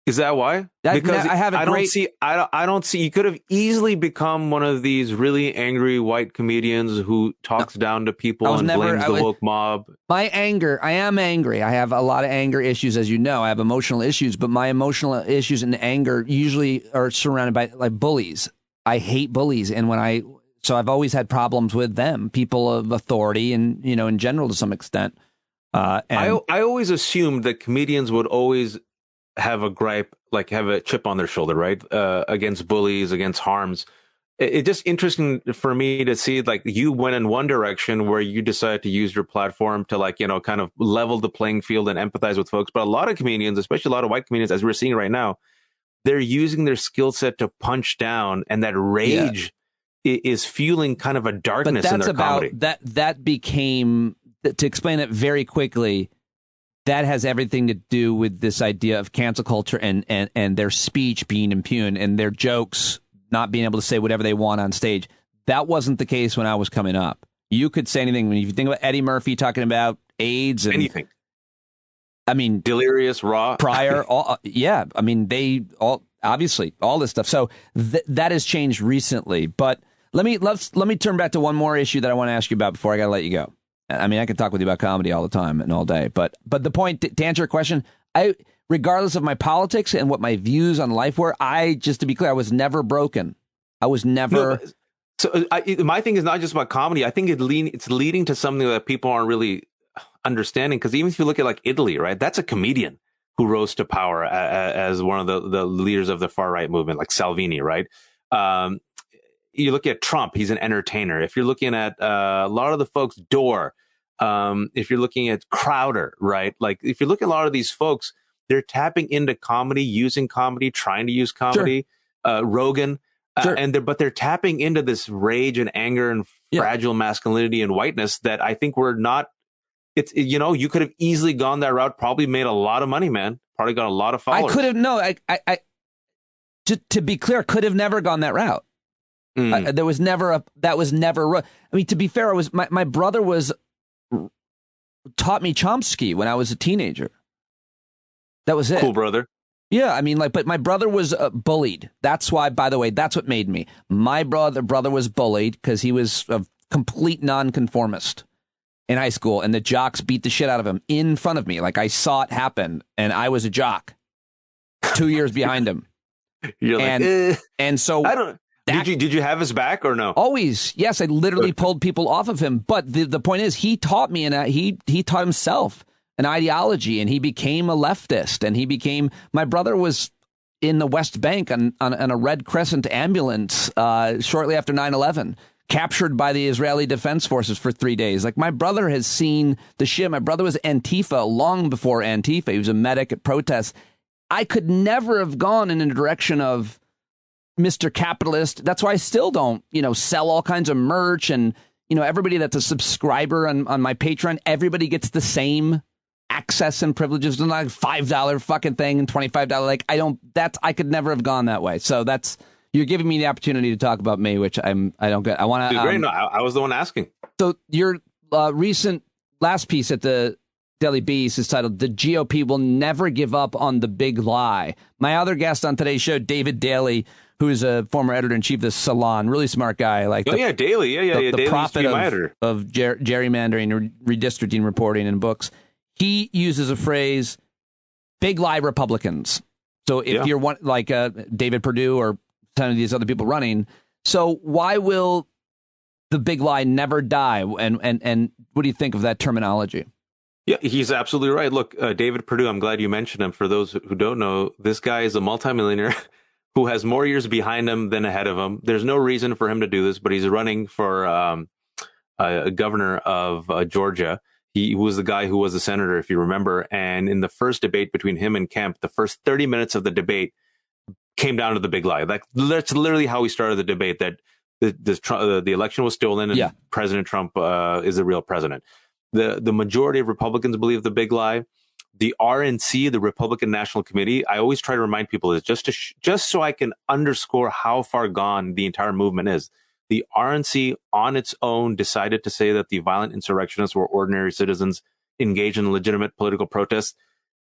Is that why? Because I don't see. You could have easily become one of these really angry white comedians who talks down to people and blames the woke mob. My anger, I am angry. I have a lot of anger issues, as you know. I have emotional issues, but my emotional issues and anger usually are surrounded by like bullies. I hate bullies, and so I've always had problems with them, people of authority, and in general to some extent. I always assumed that comedians would always have a gripe, like have a chip on their shoulder, right? Against bullies, against harms. It's just interesting for me to see like you went in one direction where you decided to use your platform to kind of level the playing field and empathize with folks. But a lot of comedians, especially a lot of white comedians, as we're seeing right now, they're using their skill set to punch down, and that rage is fueling kind of a darkness in their comedy. That became, to explain it very quickly, that has everything to do with this idea of cancel culture and their speech being impugned and their jokes not being able to say whatever they want on stage. That wasn't the case when I was coming up. You could say anything. When you think about Eddie Murphy talking about AIDS and anything. I mean, delirious, raw, prior. I mean, obviously all this stuff. So that has changed recently. But let me turn back to one more issue that I want to ask you about before I got to let you go. I mean, I could talk with you about comedy all the time and all day, but the point, to answer your question, regardless of my politics and what my views on life were, just to be clear, I was never broken. I was never. No, so my thing is not just about comedy. I think it's leading to something that people aren't really understanding. Because even if you look at like Italy, right, that's a comedian who rose to power as one of the leaders of the far right movement, like Salvini, right? You look at Trump, he's an entertainer. If you're looking at a lot of the folks, Dorr, if you're looking at Crowder, right? Like if you look at a lot of these folks, they're tapping into comedy, using comedy, trying to use comedy. Sure. Rogan, but they're tapping into this rage and anger and fragile masculinity and whiteness that I think we're not. It's you could have easily gone that route, probably made a lot of money, man. Probably got a lot of followers. I could have to be clear, could have never gone that route. There was never I mean, to be fair, my brother taught me Chomsky when I was a teenager. That was it. Cool brother. Yeah, I mean, but my brother was bullied. That's why, by the way, that's what made me. My brother was bullied because he was a complete nonconformist in high school, and the jocks beat the shit out of him in front of me. Like I saw it happen, and I was a jock 2 years behind him. You're and so I don't. Did you have his back or no? Always. Yes, I literally pulled people off of him. But the point is, he taught me, and he taught himself an ideology, and he became a leftist. And my brother was in the West Bank on a Red Crescent ambulance shortly after 9/11, captured by the Israeli Defense Forces for 3 days. Like my brother has seen the shit. My brother was Antifa long before Antifa. He was a medic at protests. I could never have gone in a direction of Mr. Capitalist. That's why I still don't, sell all kinds of merch. And, everybody that's a subscriber on my Patreon, everybody gets the same access and privileges. It's not a $5 fucking thing and $25. I could never have gone that way. So you're giving me the opportunity to talk about me, which I don't get. I want to. Great. No, I was the one asking. So your recent last piece at the Daily Beast is titled "The GOP Will Never Give Up on the Big Lie." My other guest on today's show, David Daley, who is a former editor-in-chief of the Salon, really smart guy. Daley. The prophet of gerrymandering, redistricting, reporting, and books. He uses a phrase, "big lie Republicans." So if you're one like David Perdue or some of these other people running, so why will the big lie never die? And what do you think of that terminology? Yeah, he's absolutely right. Look, David Perdue, I'm glad you mentioned him. For those who don't know, this guy is a multimillionaire who has more years behind him than ahead of him. There's no reason for him to do this, but he's running for a governor of Georgia. He was the guy who was a senator, if you remember. And in the first debate between him and Kemp, the first 30 minutes of the debate came down to the big lie. Like, that's literally how we started the debate, that the election was stolen and President Trump is the real president. The majority of Republicans believe the big lie. The RNC, the Republican National Committee, I always try to remind people this just so I can underscore how far gone the entire movement is. The RNC on its own decided to say that the violent insurrectionists were ordinary citizens engaged in legitimate political protests.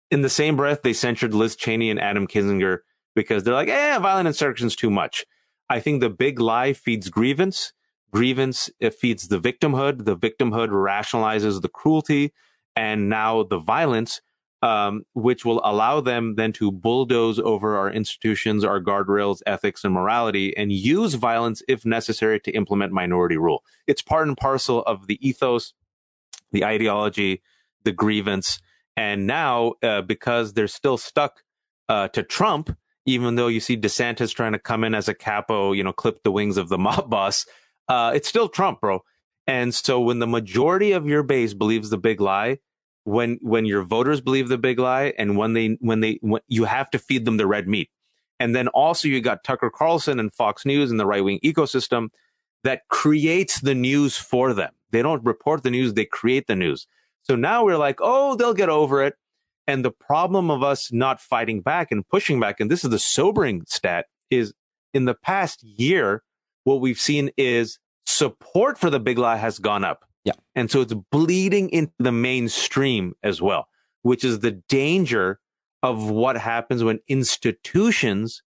In the same breath, they censured Liz Cheney and Adam Kinzinger because they're like, violent insurrection's too much. I think the big lie feeds grievance. Grievance, it feeds the victimhood. The victimhood rationalizes the cruelty and now the violence, which will allow them then to bulldoze over our institutions, our guardrails, ethics, and morality, and use violence if necessary to implement minority rule. It's part and parcel of the ethos, the ideology, the grievance. And now, because they're still stuck to Trump, even though you see DeSantis trying to come in as a capo, clip the wings of the mob boss, it's still Trump, bro. And so when the majority of your base believes the big lie, when your voters believe the big lie, and when you have to feed them the red meat. And then also you got Tucker Carlson and Fox News and the right-wing ecosystem that creates the news for them. They don't report the news, they create the news. So now we're like, they'll get over it. And the problem of us not fighting back and pushing back, and this is the sobering stat, is in the past year, what we've seen is support for the big lie has gone up. Yeah. And so it's bleeding into the mainstream as well, which is the danger of what happens when institutions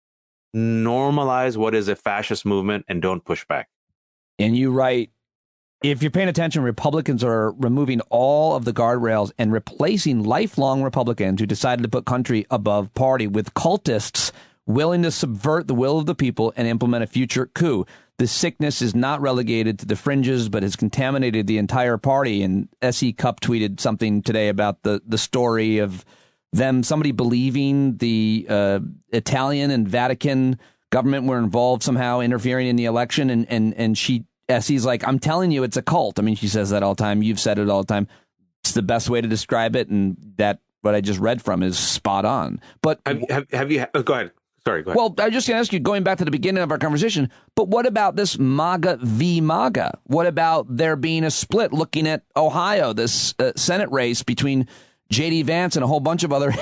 normalize what is a fascist movement and don't push back. And you write, if you're paying attention, Republicans are removing all of the guardrails and replacing lifelong Republicans who decided to put country above party with cultists willing to subvert the will of the people and implement a future coup. The sickness is not relegated to the fringes, but has contaminated the entire party. And S.E. Cupp tweeted something today about the story of somebody believing the Italian and Vatican government were involved somehow interfering in the election. And S.E.'s like, I'm telling you, it's a cult. I mean, she says that all the time. You've said it all the time. It's the best way to describe it. And that what I just read from is spot on. But have you go ahead. Sorry, go ahead. Well, I was just going to ask you, going back to the beginning of our conversation, but what about this MAGA v. MAGA? What about there being a split looking at Ohio, this Senate race between J.D. Vance and a whole bunch of other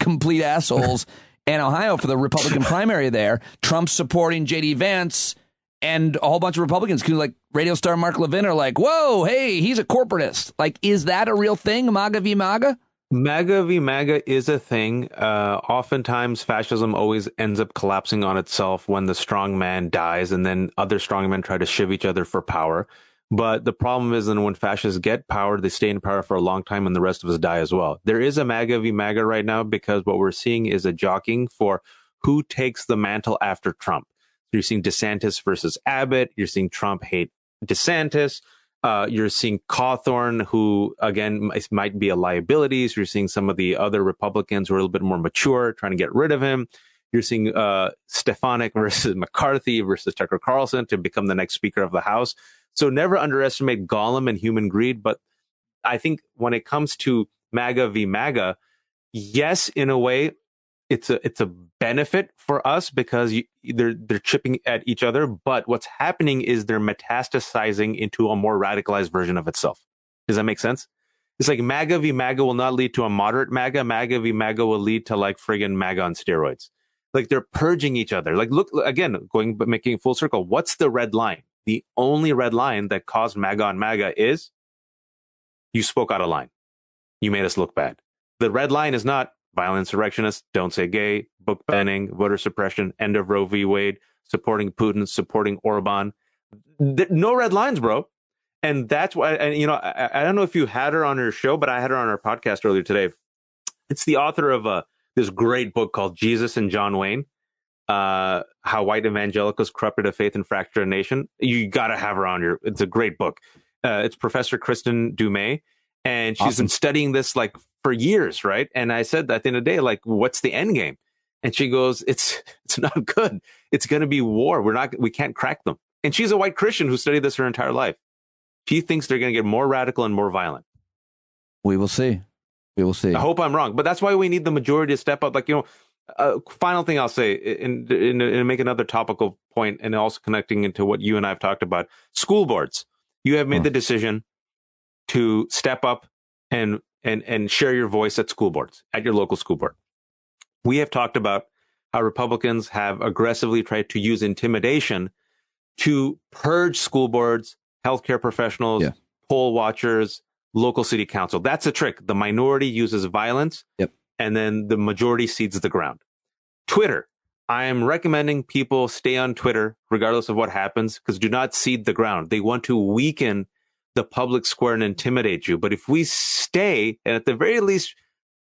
complete assholes in Ohio for the Republican primary there, Trump supporting J.D. Vance, and a whole bunch of Republicans, like radio star Mark Levin, are like, whoa, hey, he's a corporatist. Like, is that a real thing, MAGA v. MAGA? MAGA v. MAGA is a thing. Oftentimes, fascism always ends up collapsing on itself when the strong man dies, and then other strong men try to shiv each other for power. But the problem is that when fascists get power, they stay in power for a long time, and the rest of us die as well. There is a MAGA v. MAGA right now because what we're seeing is a jockeying for who takes the mantle after Trump. You're seeing DeSantis versus Abbott. You're seeing Trump hate DeSantis. You're seeing Cawthorn, who, again, might be a liability. So you're seeing some of the other Republicans who are a little bit more mature trying to get rid of him. You're seeing Stefanik versus McCarthy versus Tucker Carlson to become the next Speaker of the House. So never underestimate Gollum and human greed. But I think when it comes to MAGA v. MAGA, yes, in a way, it's a benefit for us because they're chipping at each other. But what's happening is they're metastasizing into a more radicalized version of itself. Does that make sense? It's like MAGA v. MAGA will not lead to a moderate MAGA. MAGA v. MAGA will lead to like friggin' MAGA on steroids. Like they're purging each other. Like, look, again, making full circle. What's the red line? The only red line that caused MAGA on MAGA is you spoke out of line. You made us look bad. The red line is not violent insurrectionists, don't say gay, book banning, voter suppression, end of Roe v. Wade, supporting Putin, supporting Orban. No red lines, bro. And that's why, and I don't know if you had her on her show, but I had her on our podcast earlier today. It's the author of this great book called Jesus and John Wayne, How White Evangelicals Corrupted a Faith and Fractured a Nation. You got to have her on your, it's a great book. It's Professor Kristen Dumais. And she's been studying this like for years, right? And I said at the end of the day, like, what's the end game? And she goes, it's not good. It's going to be war. We can't crack them. And she's a white Christian who studied this her entire life. She thinks they're going to get more radical and more violent. We will see. We will see. I hope I'm wrong, but that's why we need the majority to step up. Like, final thing I'll say, and make another topical point, and also connecting into what you and I have talked about, school boards. You have made the decision to step up and share your voice at school boards, at your local school board. We have talked about how Republicans have aggressively tried to use intimidation to purge school boards, healthcare professionals, poll watchers, local city council. That's a trick. The minority uses violence, and then the majority cedes the ground. Twitter. I am recommending people stay on Twitter, regardless of what happens, because do not cede the ground. They want to weaken the public square and intimidate you. But if we stay, and at the very least,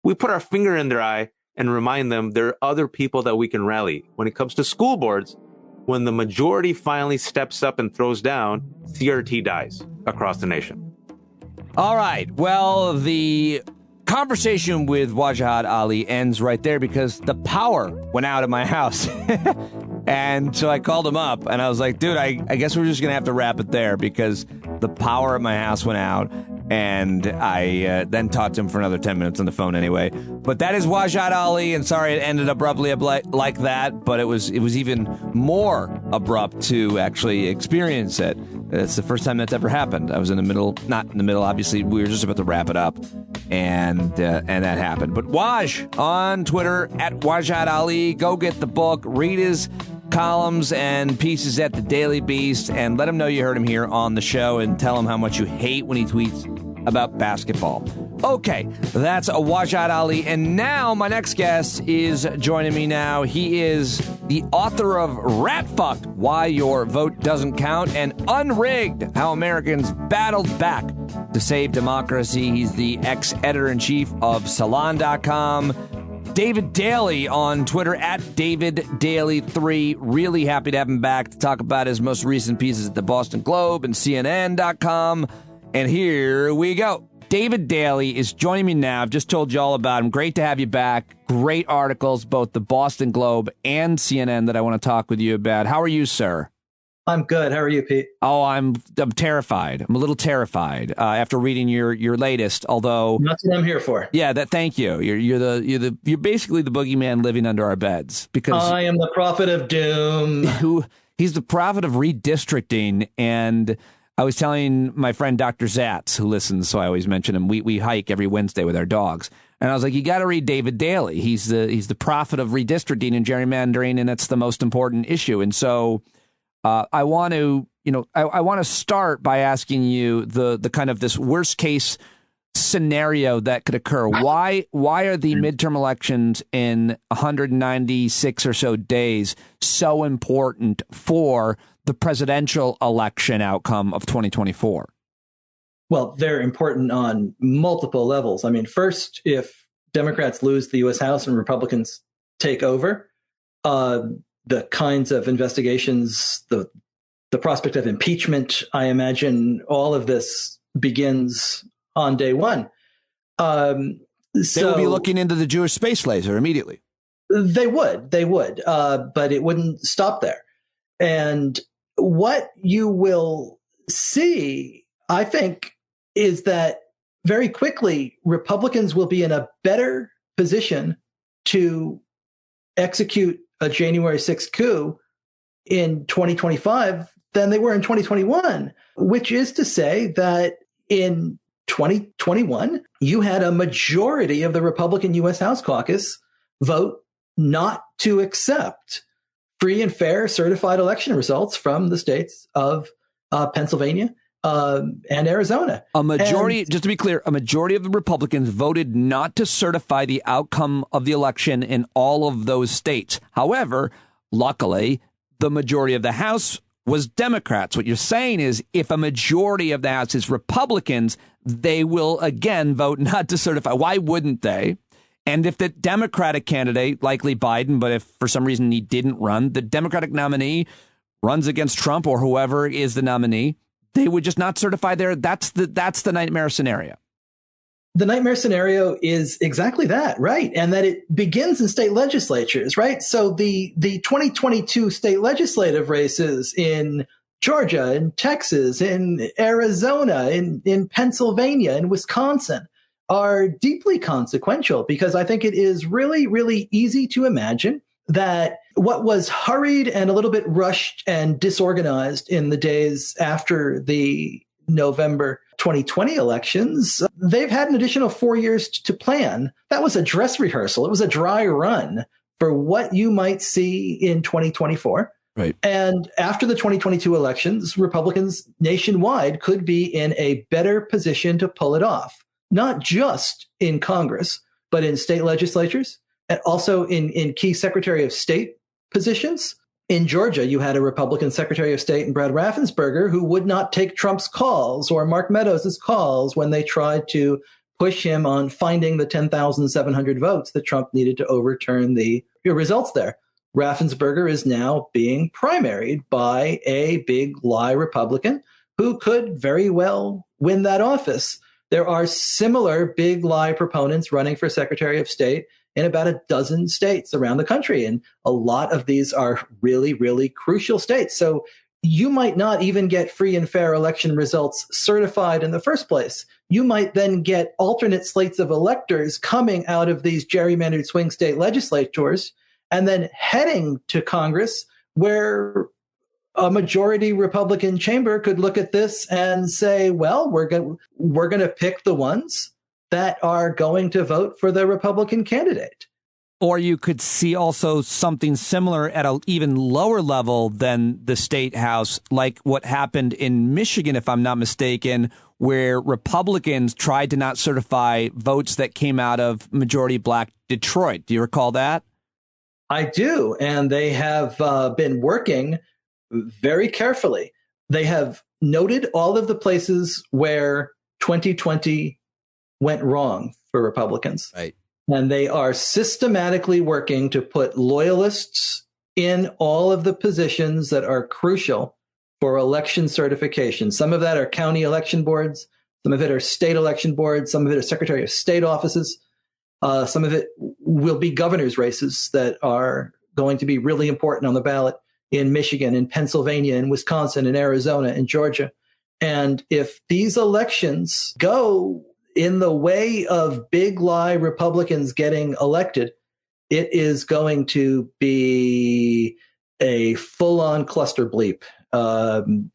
we put our finger in their eye and remind them there are other people that we can rally. When it comes to school boards, when the majority finally steps up and throws down, CRT dies across the nation. All right. Well, the conversation with Wajahat Ali ends right there because the power went out of my house. And so I called him up and I was like, dude, I guess we're just going to have to wrap it there because the power at my house went out. And I then talked to him for another 10 minutes on the phone anyway. But that is Wajahat Ali, and sorry it ended abruptly like that, but it was even more abrupt to actually experience it. It's the first time that's ever happened. I was not in the middle, obviously. We were just about to wrap it up, and that happened. But Waj on Twitter, at Wajahat Ali, go get the book, read his columns and pieces at the Daily Beast, and let him know you heard him here on the show, and tell him how much you hate when he tweets about basketball. Okay, that's Wajahat Ali, and now my next guest is joining me now. He is the author of Ratf, Why Your Vote Doesn't Count, and Unrigged, How Americans Battled Back to Save Democracy. He's the ex-editor-in-chief of Salon.com. David Daley on Twitter, at DavidDaley3. Really happy to have him back to talk about his most recent pieces at the Boston Globe and CNN.com. And here we go. David Daley is joining me now. I've just told you all about him. Great to have you back. Great articles, both the Boston Globe and CNN, that I want to talk with you about. How are you, sir? I'm good. How are you, Pete? Oh, I'm terrified. I'm a little terrified after reading your latest. Although that's what I'm here for. Yeah, thank you. You're basically the boogeyman living under our beds because I am the prophet of doom. He's the prophet of redistricting. And I was telling my friend Dr. Zatz, who listens, so I always mention him. We hike every Wednesday with our dogs, and I was like, you got to read David Daley. He's the prophet of redistricting and gerrymandering, and it's the most important issue. And so I want to start by asking you the kind of this worst case scenario that could occur. Why are the midterm elections in 196 or so days so important for the presidential election outcome of 2024? Well, they're important on multiple levels. I mean, first, if Democrats lose the U.S. House and Republicans take over, the kinds of investigations, the prospect of impeachment, I imagine all of this begins on day one. They will be looking into the Jewish space laser immediately. They would, but it wouldn't stop there. And what you will see, I think, is that very quickly Republicans will be in a better position to execute a January 6th coup in 2025 than they were in 2021, which is to say that in 2021, you had a majority of the Republican U.S. House caucus vote not to accept free and fair certified election results from the states of Pennsylvania and Arizona. Just to be clear, a majority of the Republicans voted not to certify the outcome of the election in all of those states. However, luckily, the majority of the House was Democrats. What you're saying is if a majority of the House is Republicans, they will again vote not to certify. Why wouldn't they? And if the Democratic candidate, likely Biden, but if for some reason he didn't run, the Democratic nominee runs against Trump or whoever is the nominee, they would just not certify there. That's the nightmare scenario. The nightmare scenario is exactly that, right? And that it begins in state legislatures, right? So the 2022 state legislative races in Georgia, in Texas, in Arizona, in Pennsylvania, in Wisconsin are deeply consequential, because I think it is really, really easy to imagine that what was hurried and a little bit rushed and disorganized in the days after the November 2020 elections, they've had an additional 4 years to plan. That was a dress rehearsal. It was a dry run for what you might see in 2024. Right. And after the 2022 elections, Republicans nationwide could be in a better position to pull it off, not just in Congress, but in state legislatures and also in key Secretary of State positions. In Georgia, you had a Republican Secretary of State in Brad Raffensperger who would not take Trump's calls or Mark Meadows' calls when they tried to push him on finding the 10,700 votes that Trump needed to overturn the results there. Raffensperger is now being primaried by a big lie Republican who could very well win that office. There are similar big lie proponents running for Secretary of State in about a dozen states around the country. And a lot of these are really, really crucial states. So you might not even get free and fair election results certified in the first place. You might then get alternate slates of electors coming out of these gerrymandered swing state legislatures and then heading to Congress, where a majority Republican chamber could look at this and say, well, we're going to pick the ones that are going to vote for the Republican candidate. Or you could see also something similar at an even lower level than the state house, like what happened in Michigan, if I'm not mistaken, where Republicans tried to not certify votes that came out of majority black Detroit. Do you recall that? I do. And they have been working very carefully. They have noted all of the places where 2020 went wrong for Republicans. Right. And they are systematically working to put loyalists in all of the positions that are crucial for election certification. Some of that are county election boards. Some of it are state election boards. Some of it are Secretary of State offices. Some of it will be governor's races that are going to be really important on the ballot in Michigan, in Pennsylvania, in Wisconsin, in Arizona, in Georgia. And if these elections go in the way of big lie Republicans getting elected, it is going to be a full-on cluster bleep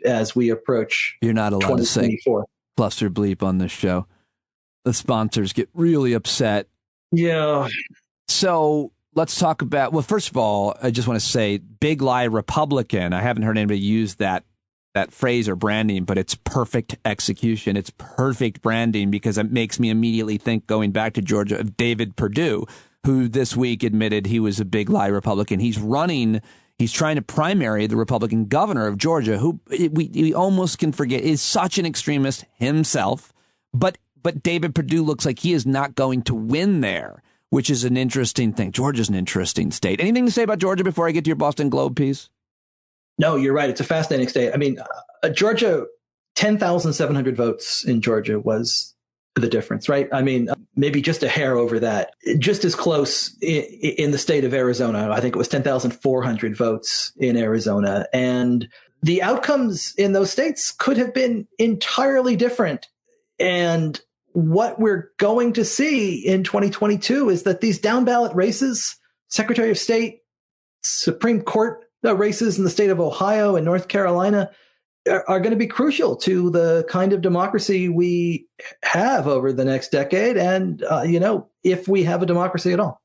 as we approach. You're not allowed to say cluster bleep on this show. The sponsors get really upset. Yeah. So let's talk about, well, first of all, I just want to say big lie Republican. I haven't heard anybody use that phrase or branding, but it's perfect execution. It's perfect branding, because it makes me immediately think, going back to Georgia, of David Perdue, who this week admitted he was a big lie Republican. He's trying to primary the Republican governor of Georgia, who we almost can forget is such an extremist himself. But David Perdue looks like he is not going to win there, which is an interesting thing. Georgia's an interesting state. Anything to say about Georgia before I get to your Boston Globe piece? No, you're right. It's a fascinating state. I mean, Georgia, 10,700 votes in Georgia was the difference, right? I mean, maybe just a hair over that. Just as close in the state of Arizona. I think it was 10,400 votes in Arizona. And the outcomes in those states could have been entirely different. And what we're going to see in 2022 is that these down ballot races, Secretary of State, Supreme Court races in the state of Ohio and North Carolina, are going to be crucial to the kind of democracy we have over the next decade. And, if we have a democracy at all.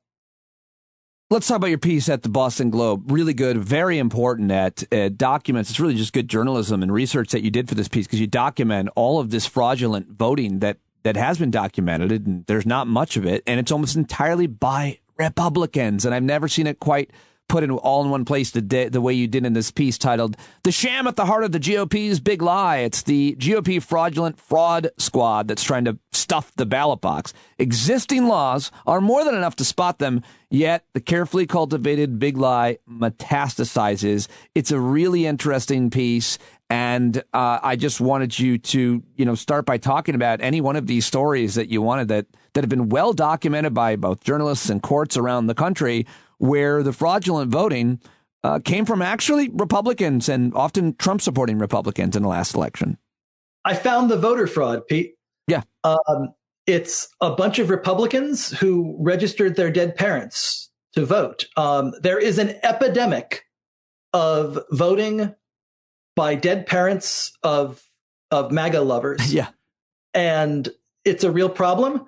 Let's talk about your piece at the Boston Globe. Really good, very important at documents. It's really just good journalism and research that you did for this piece, because you document all of this fraudulent voting that has been documented, and there's not much of it. And it's almost entirely by Republicans. And I've never seen it quite put it all in one place the way you did in this piece titled "The Sham at the Heart of the GOP's Big Lie." It's the GOP fraudulent fraud squad that's trying to stuff the ballot box. Existing laws are more than enough to spot them, yet the carefully cultivated big lie metastasizes. It's a really interesting piece. And I just wanted you to, start by talking about any one of these stories that you wanted that have been well documented by both journalists and courts around the country, where the fraudulent voting came from actually Republicans and often Trump-supporting Republicans in the last election. I found the voter fraud, Pete. Yeah. It's a bunch of Republicans who registered their dead parents to vote. There is an epidemic of voting by dead parents of MAGA lovers. Yeah. And it's a real problem.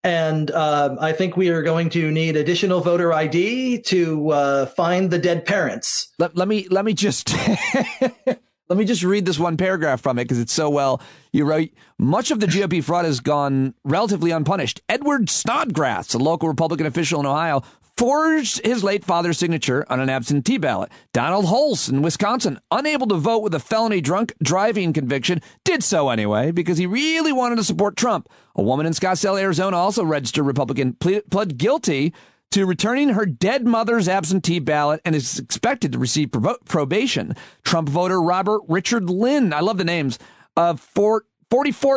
And I think we are going to need additional voter ID to find the dead parents. Let me just let me just read this one paragraph from it because it's so well. You write, much of the GOP fraud has gone relatively unpunished. Edward Snodgrass, a local Republican official in Ohio, forged his late father's signature on an absentee ballot. Donald Hulse in Wisconsin, unable to vote with a felony drunk driving conviction, did so anyway because he really wanted to support Trump. A woman in Scottsdale, Arizona, also registered Republican, pled guilty to returning her dead mother's absentee ballot and is expected to receive probation. Trump voter Robert Richard Lynn, I love the names, of Fort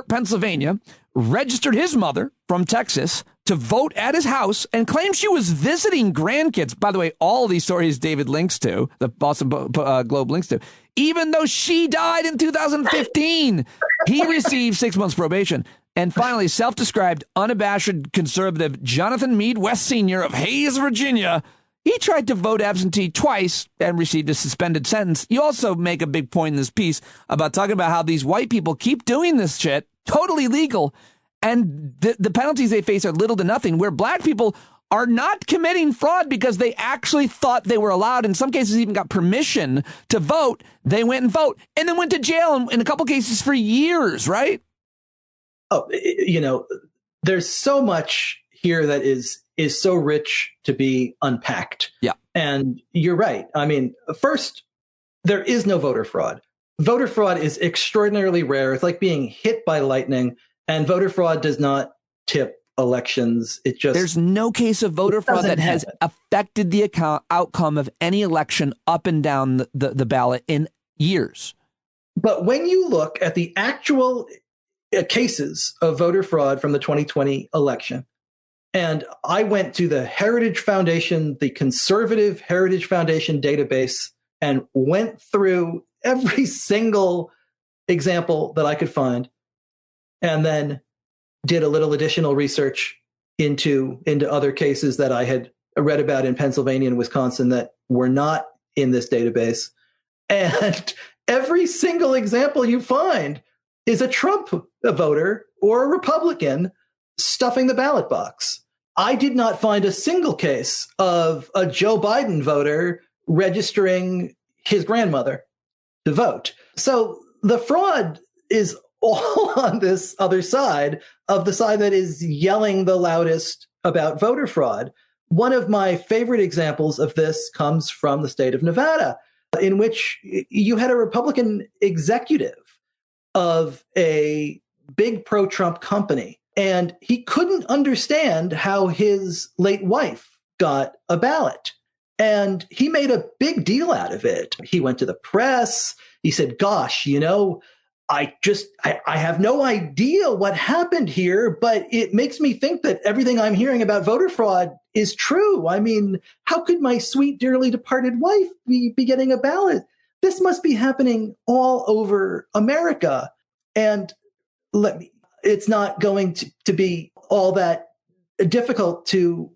Pennsylvania, registered his mother from Texas to vote at his house and claimed she was visiting grandkids. By the way, all these stories David links to, the Boston Globe links to, even though she died in 2015. He received 6 months probation. And finally, self-described unabashed conservative Jonathan Meade West Sr. of Hayes, Virginia, he tried to vote absentee twice and received a suspended sentence. You also make a big point in this piece about talking about how these white people keep doing this shit, totally legal, and the penalties they face are little to nothing, where black people are not committing fraud because they actually thought they were allowed, in some cases even got permission to vote. They went and vote and then went to jail in a couple cases for years, right? Oh, there's so much here that is so rich to be unpacked. Yeah. And you're right. I mean, first, there is no voter fraud. Voter fraud is extraordinarily rare. It's like being hit by lightning, and voter fraud does not tip elections. There's no case of voter fraud that has affected the outcome of any election up and down the ballot in years. But when you look at the actual cases of voter fraud from the 2020 election, and I went to the Heritage Foundation, the Conservative Heritage Foundation database, and went through every single example that I could find, and then did a little additional research into other cases that I had read about in Pennsylvania and Wisconsin that were not in this database. And every single example you find is a Trump voter or a Republican stuffing the ballot box. I did not find a single case of a Joe Biden voter registering his grandmother to vote. So the fraud is all on this other side of the side that is yelling the loudest about voter fraud. One of my favorite examples of this comes from the state of Nevada, in which you had a Republican executive of a big pro-Trump company, and he couldn't understand how his late wife got a ballot. And he made a big deal out of it. He went to the press. He said, gosh, I have no idea what happened here, but it makes me think that everything I'm hearing about voter fraud is true. I mean, how could my sweet, dearly departed wife be getting a ballot? This must be happening all over America. And it's not going to be all that difficult to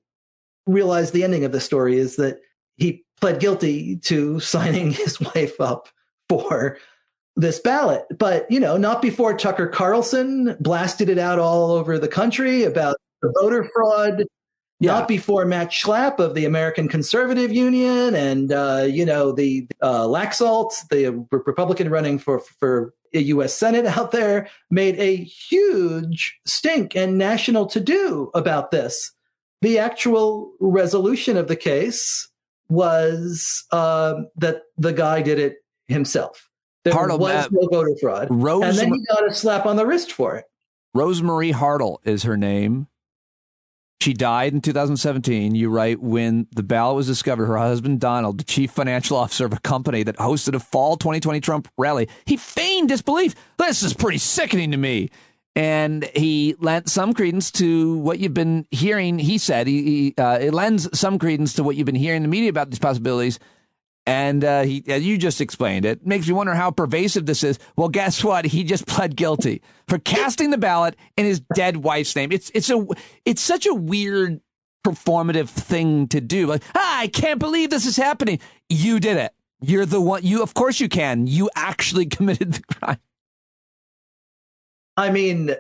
realize the ending of the story is that he pled guilty to signing his wife up for this ballot. But, not before Tucker Carlson blasted it out all over the country about the voter fraud, not before Matt Schlapp of the American Conservative Union and, the Laxalt, the Republican running for a U.S. Senate out there, made a huge stink and national to-do about this. The actual resolution of the case was that the guy did it himself. There was no voter fraud. And then he got a slap on the wrist for it. Rosemarie Hartle is her name. She died in 2017. You write, when the ballot was discovered, her husband, Donald, the chief financial officer of a company that hosted a fall 2020 Trump rally, he feigned disbelief. This is pretty sickening to me. And he lent some credence to what you've been hearing. He said it lends some credence to what you've been hearing in the media about these possibilities. And you just explained it. Makes me wonder how pervasive this is. Well, guess what? He just pled guilty for casting the ballot in his dead wife's name. It's such a weird performative thing to do. Like, I can't believe this is happening. You did it. You're the one. Of course you can. You actually committed the crime. I mean,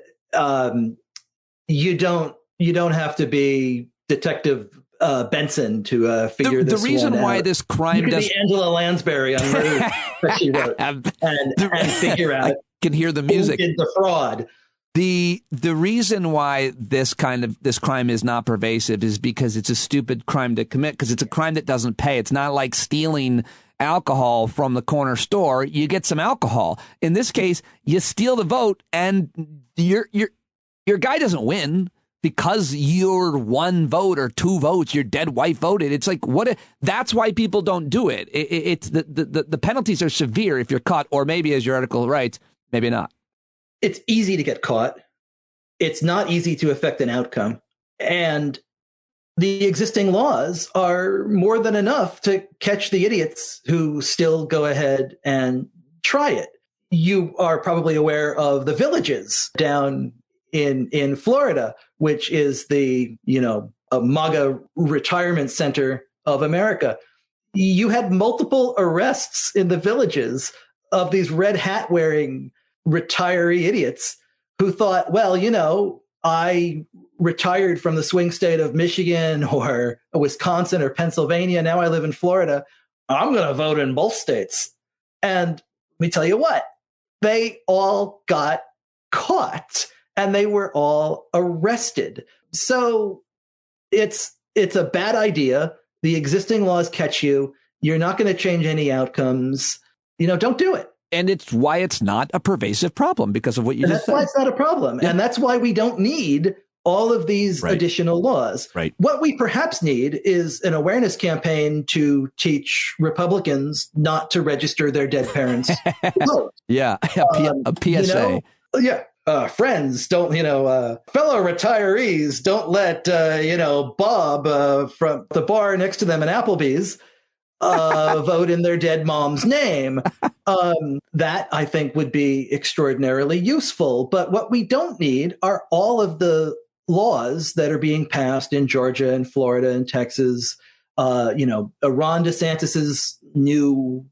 you don't have to be Detective Benson to figure this one out. The reason why this crime you could be Angela Lansbury on Murder that she wrote and figure out. I can hear the music. Who did the fraud. The reason why this crime is not pervasive is because it's a stupid crime to commit, because it's a crime that doesn't pay. It's not like stealing alcohol from the corner store. You get some alcohol. In this case, you steal the vote, and your guy doesn't win because your one vote or two votes, your dead wife voted. It's like, that's why people don't do it. It's the penalties are severe if you're caught, or maybe, as your article writes, maybe not. It's easy to get caught. It's not easy to affect an outcome. And the existing laws are more than enough to catch the idiots who still go ahead and try it. You are probably aware of the Villages down in Florida, which is a MAGA retirement center of America. You had multiple arrests in the Villages of these red hat wearing retiree idiots who thought, well, I retired from the swing state of Michigan or Wisconsin or Pennsylvania. Now I live in Florida. I'm going to vote in both states. And let me tell you what, they all got caught and they were all arrested. So it's a bad idea. The existing laws catch you. You're not going to change any outcomes. Don't do it. And it's why it's not a pervasive problem, because of what you just said. That's why it's not a problem. Yeah. And that's why we don't need all of these additional laws. Right. What we perhaps need is an awareness campaign to teach Republicans not to register their dead parents. Yeah, a PSA. Friends, don't, fellow retirees, don't let, Bob from the bar next to them in Applebee's vote in their dead mom's name. That, I think, would be extraordinarily useful. But what we don't need are all of the laws that are being passed in Georgia and Florida and Texas. Ron DeSantis's new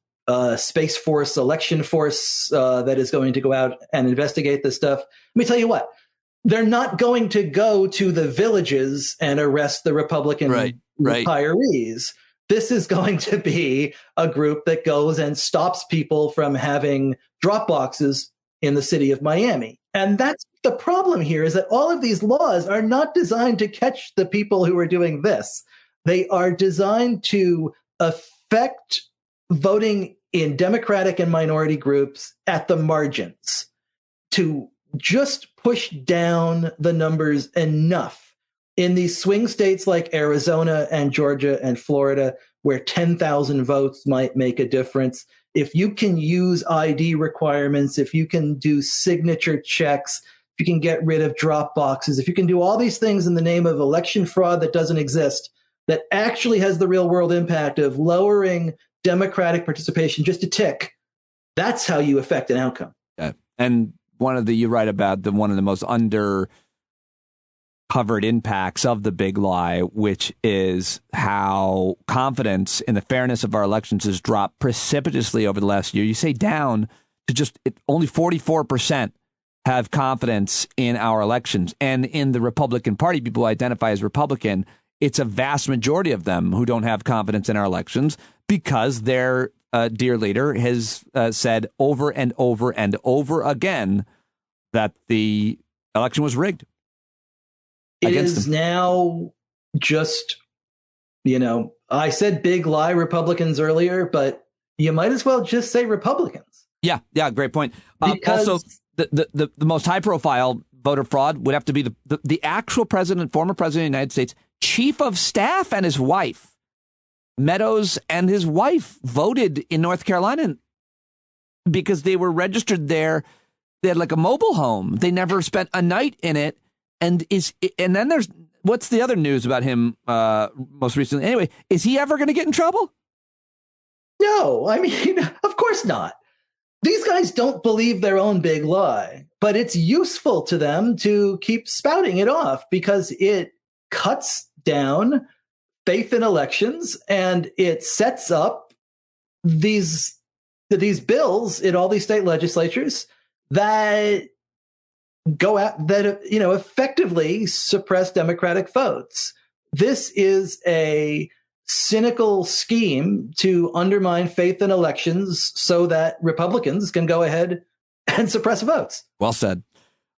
Space Force, election force that is going to go out and investigate this stuff. Let me tell you what, they're not going to go to the Villages and arrest the Republican retirees. This is going to be a group that goes and stops people from having drop boxes in the city of Miami. And that's the problem here, is that all of these laws are not designed to catch the people who are doing this. They are designed to affect voting in Democratic and minority groups at the margins, to just push down the numbers enough in these swing states like Arizona and Georgia and Florida, where 10,000 votes might make a difference. If you can use ID requirements, if you can do signature checks, if you can get rid of drop boxes, if you can do all these things in the name of election fraud that doesn't exist, that actually has the real world impact of lowering Democratic participation just a tick, that's how you affect an outcome. And you write about one of the most covered impacts of the big lie, which is how confidence in the fairness of our elections has dropped precipitously over the last year. You say down to only 44% have confidence in our elections. And in the Republican Party, people who identify as Republican, it's a vast majority of them who don't have confidence in our elections because their dear leader has said over and over and over again that the election was rigged. It is now just, I said big lie Republicans earlier, but you might as well just say Republicans. Yeah, great point. Also, the most high profile voter fraud would have to be the actual president, former president of the United States, chief of staff, and his wife. Meadows and his wife voted in North Carolina because they were registered there. They had like a mobile home. They never spent a night in it. And then there's what's the other news about him most recently? Anyway, is he ever going to get in trouble? No, I mean, of course not. These guys don't believe their own big lie, but it's useful to them to keep spouting it off because it cuts down faith in elections and it sets up these bills in all these state legislatures that go out that effectively suppress Democratic votes. This is a cynical scheme to undermine faith in elections so that Republicans can go ahead and suppress votes. Well said.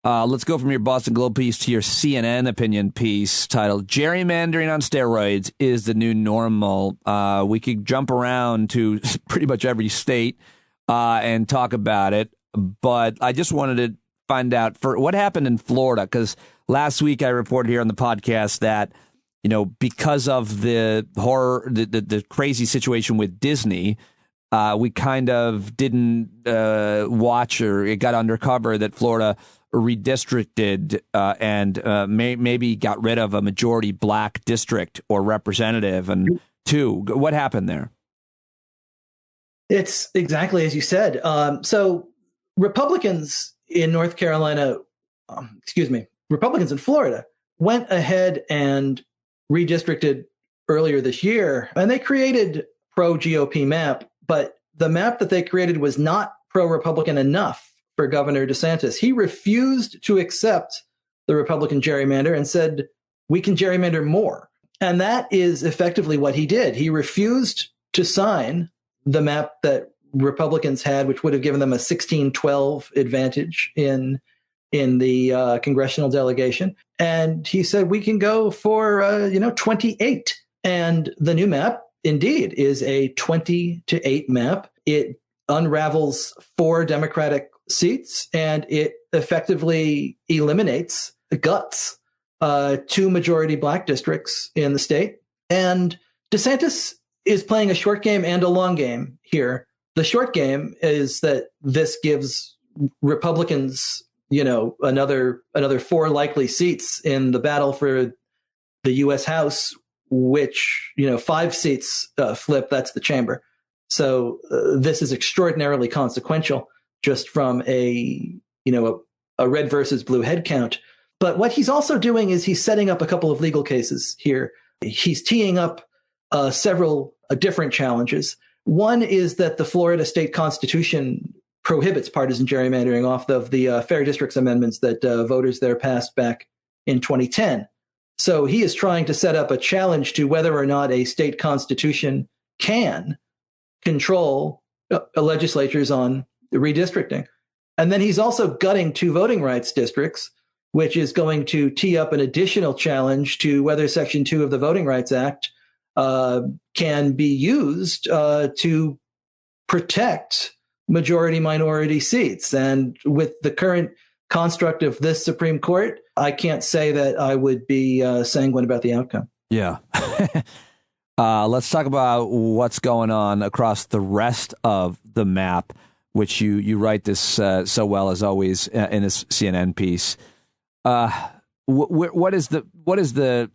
Let's go from your Boston Globe piece to your CNN opinion piece titled Gerrymandering on Steroids is the New Normal. We could jump around to pretty much every state and talk about it, but I just wanted to find out for what happened in Florida, because last week I reported here on the podcast that, because of the horror, the crazy situation with Disney, we kind of didn't watch, or it got undercover that Florida redistricted and maybe got rid of a majority black district or representative. And what happened there? It's exactly as you said. So Republicans in North Carolina, Republicans in Florida went ahead and redistricted earlier this year, and they created pro-GOP map, but the map that they created was not pro-Republican enough for Governor DeSantis. He refused to accept the Republican gerrymander and said, we can gerrymander more. And that is effectively what he did. He refused to sign the map that Republicans had, which would have given them a 16-12 advantage in the congressional delegation. And he said, we can go for, 28. And the new map, indeed, is a 20-8 map. It unravels 4 Democratic seats, and it effectively eliminates the guts 2 majority black districts in the state. And DeSantis is playing a short game and a long game here. The short game is that this gives Republicans, another 4 likely seats in the battle for the U.S. House, which, 5 seats flip. That's the chamber. So this is extraordinarily consequential just from a red versus blue head count. But what he's also doing is he's setting up a couple of legal cases here. He's teeing up several different challenges. One is that the Florida state constitution prohibits partisan gerrymandering off of the Fair Districts amendments that voters there passed back in 2010. So he is trying to set up a challenge to whether or not a state constitution can control legislatures on redistricting. And then he's also gutting 2 voting rights districts, which is going to tee up an additional challenge to whether Section 2 of the Voting Rights Act can be used to protect majority-minority seats. And with the current construct of this Supreme Court, I can't say that I would be sanguine about the outcome. Yeah. Let's talk about what's going on across the rest of the map, which you write this so well, as always, in this CNN piece. What is the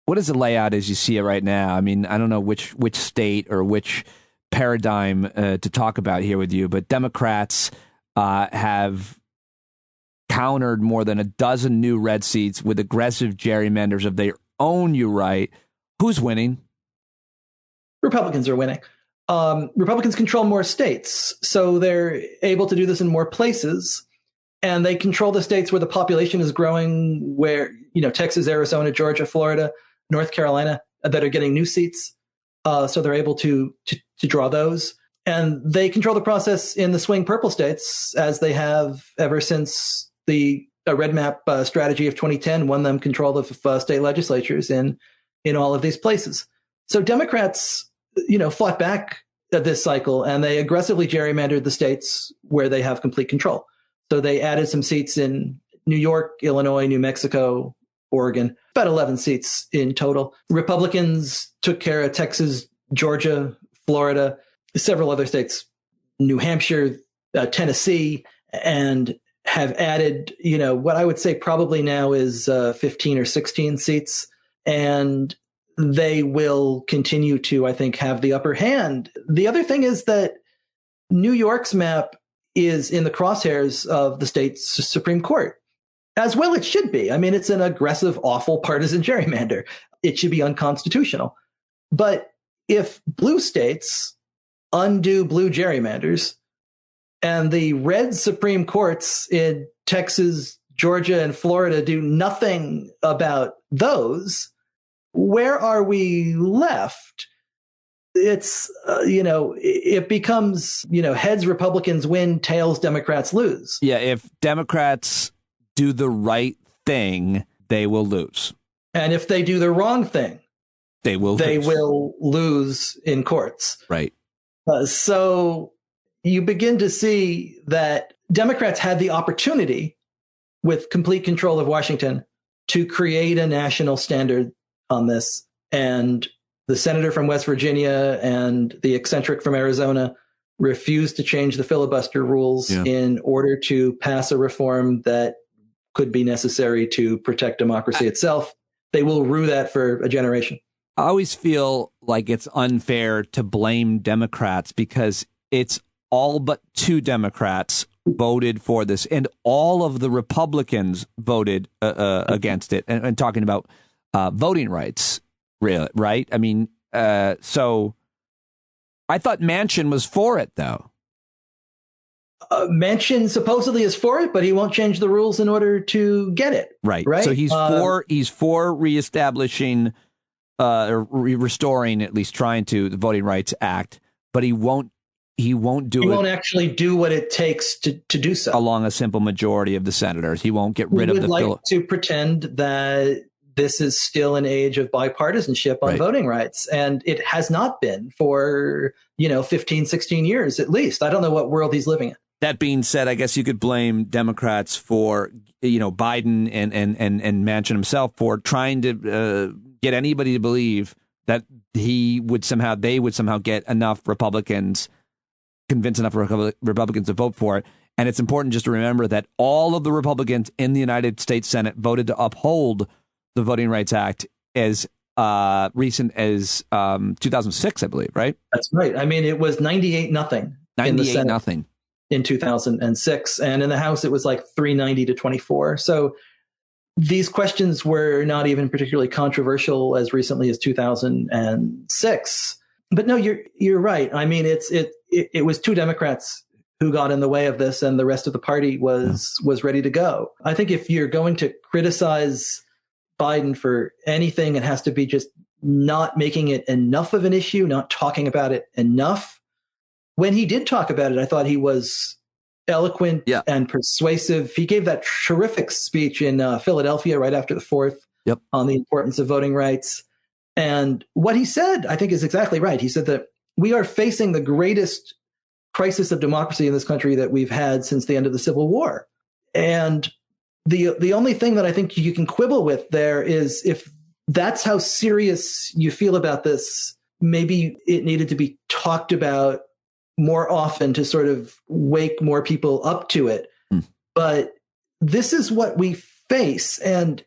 layout as you see it right now? I mean, I don't know which state or which paradigm to talk about here with you, but Democrats have countered more than a dozen new red seats with aggressive gerrymanders of their own, you write. Who's winning? Republicans are winning. Republicans control more states, so they're able to do this in more places. And they control the states where the population is growing, where, Texas, Arizona, Georgia, Florida, North Carolina, that are getting new seats. So they're able to draw those. And they control the process in the swing purple states, as they have ever since the red map strategy of 2010 won them control of state legislatures in all of these places. So Democrats, fought back at this cycle, and they aggressively gerrymandered the states where they have complete control. So they added some seats in New York, Illinois, New Mexico, Oregon, about 11 seats in total. Republicans took care of Texas, Georgia, Florida, several other states, New Hampshire, Tennessee, and have added, what I would say probably now is 15 or 16 seats. And they will continue to, I think, have the upper hand. The other thing is that New York's map is in the crosshairs of the state's Supreme Court. As well it should be. I mean, it's an aggressive, awful partisan gerrymander. It should be unconstitutional. But if blue states undo blue gerrymanders and the red Supreme Courts in Texas, Georgia, and Florida do nothing about those, where are we left? It's, it becomes, heads Republicans win, tails Democrats lose. Yeah, if Democrats do the right thing, they will lose. And if they do the wrong thing, they will lose in courts. Right. So you begin to see that Democrats had the opportunity with complete control of Washington to create a national standard on this. And the senator from West Virginia and the eccentric from Arizona refused to change the filibuster rules in order to pass a reform that could be necessary to protect democracy itself. They will rue that for a generation. I always feel like it's unfair to blame Democrats because it's all but 2 Democrats voted for this, and all of the Republicans voted against it. And talking about voting rights, really, right? I mean, so I thought Manchin was for it, though. Manchin supposedly is for it, but he won't change the rules in order to get it. Right. Right. So he's for reestablishing, restoring, at least trying to, the Voting Rights Act, but he won't actually do what it takes to do so. Along a simple majority of the senators. He won't get rid of the like to pretend that this is still an age of bipartisanship on voting rights. And it has not been for, 15, 16 years, at least. I don't know what world he's living in. That being said, I guess you could blame Democrats for, Biden and Manchin himself for trying to get anybody to believe that they would somehow get enough Republicans, convince enough Republicans to vote for it. And it's important just to remember that all of the Republicans in the United States Senate voted to uphold the Voting Rights Act as recent as 2006, I believe, right? That's right. I mean, it was 98-0 in the Senate 98-0 in 2006. And in the House, it was like 390-24. So these questions were not even particularly controversial as recently as 2006. But no, you're right. I mean, it was 2 Democrats who got in the way of this, and the rest of the party was ready to go. I think if you're going to criticize Biden for anything, it has to be just not making it enough of an issue, not talking about it enough. When he did talk about it, I thought he was eloquent and persuasive. He gave that terrific speech in Philadelphia right after the 4th on the importance of voting rights. And what he said, I think, is exactly right. He said that we are facing the greatest crisis of democracy in this country that we've had since the end of the Civil War. And the only thing that I think you can quibble with there is if that's how serious you feel about this, maybe it needed to be talked about more often to sort of wake more people up to it. But this is what we face. And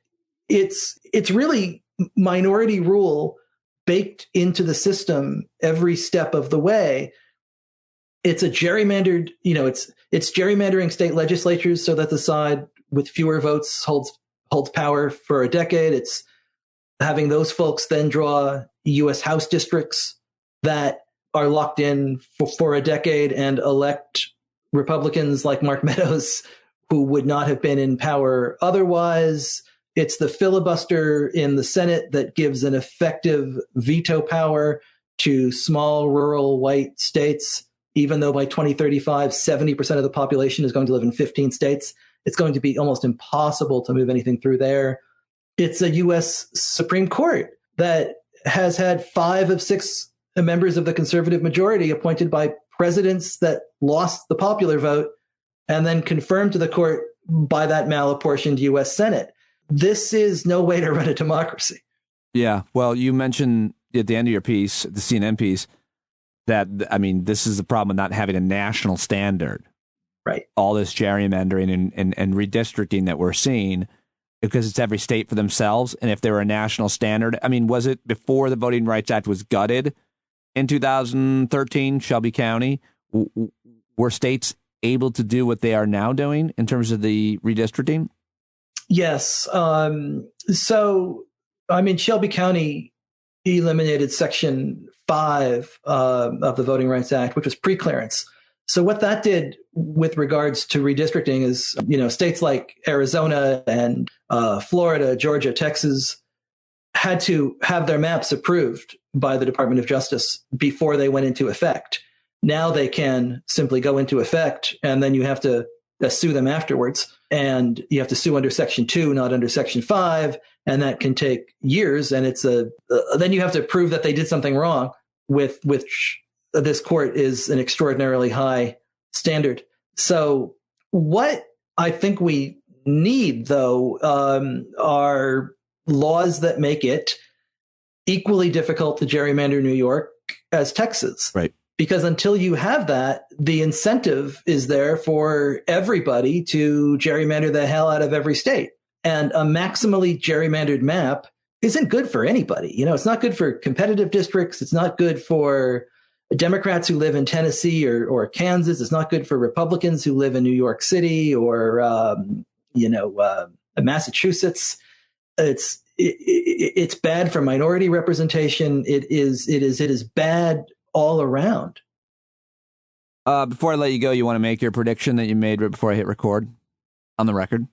it's really minority rule baked into the system every step of the way. It's a gerrymandered, it's gerrymandering state legislatures so that the side with fewer votes holds power for a decade. It's having those folks then draw U.S. House districts that are locked in for a decade and elect Republicans like Mark Meadows, who would not have been in power otherwise. It's the filibuster in the Senate that gives an effective veto power to small rural white states, even though by 2035, 70% of the population is going to live in 15 states. It's going to be almost impossible to move anything through there. It's a U.S. Supreme Court that has had 5 of 6 members of the conservative majority appointed by presidents that lost the popular vote and then confirmed to the court by that malapportioned U.S. Senate. This is no way to run a democracy. Yeah. Well, you mentioned at the end of your piece, the CNN piece, that, I mean, this is the problem with not having a national standard. Right. All this gerrymandering and redistricting that we're seeing, because it's every state for themselves. And if there were a national standard, I mean, was it before the Voting Rights Act was gutted in 2013, Shelby County? Were states able to do what they are now doing in terms of the redistricting? Yes. So, I mean, Shelby County eliminated Section 5 of the Voting Rights Act, which was preclearance. So what that did with regards to redistricting is, states like Arizona and Florida, Georgia, Texas had to have their maps approved by the Department of Justice before they went into effect. Now they can simply go into effect, and then you have to sue them afterwards. And you have to sue under Section 2, not under Section 5, and that can take years. And it's then you have to prove that they did something wrong, with which this court is an extraordinarily high standard. So what I think we need, though, are laws that make it equally difficult to gerrymander New York as Texas. Right. Because until you have that, the incentive is there for everybody to gerrymander the hell out of every state. And a maximally gerrymandered map isn't good for anybody. It's not good for competitive districts. It's not good for Democrats who live in Tennessee or Kansas. It's not good for Republicans who live in New York City or, Massachusetts. It's bad for minority representation. It is bad all around. Before I let you go, you want to make your prediction that you made right before I hit record on the record?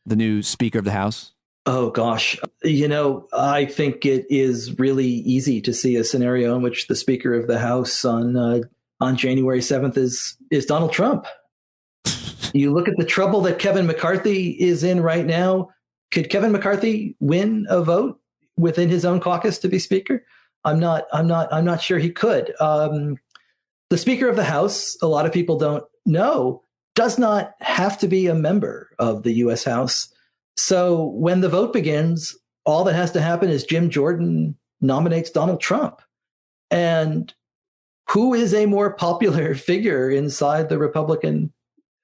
The new Speaker of the House? Oh, gosh. I think it is really easy to see a scenario in which the Speaker of the House on January 7th is Donald Trump. You look at the trouble that Kevin McCarthy is in right now. Could Kevin McCarthy win a vote within his own caucus to be Speaker? I'm not sure he could. The Speaker of the House, a lot of people don't know, does not have to be a member of the U.S. House. So when the vote begins, all that has to happen is Jim Jordan nominates Donald Trump. And who is a more popular figure inside the Republican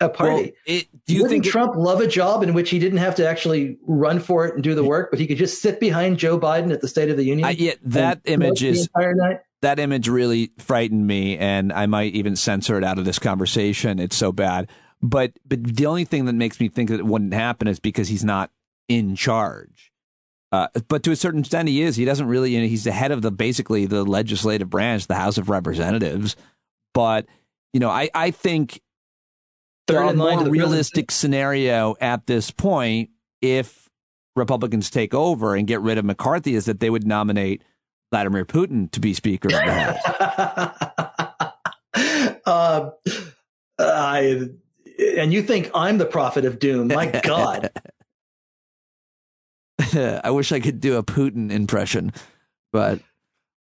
Party? Well, Wouldn't Trump love a job in which he didn't have to actually run for it and do the work, but he could just sit behind Joe Biden at the State of the Union? That image really frightened me, and I might even censor it out of this conversation. It's so bad. But the only thing that makes me think that it wouldn't happen is because he's not in charge. But to a certain extent, he is. He doesn't really. He's the head of basically the legislative branch, the House of Representatives. But I think a more realistic scenario at this point, if Republicans take over and get rid of McCarthy, is that they would nominate Vladimir Putin to be Speaker of the House. And you think I'm the prophet of doom? My God. I wish I could do a Putin impression, but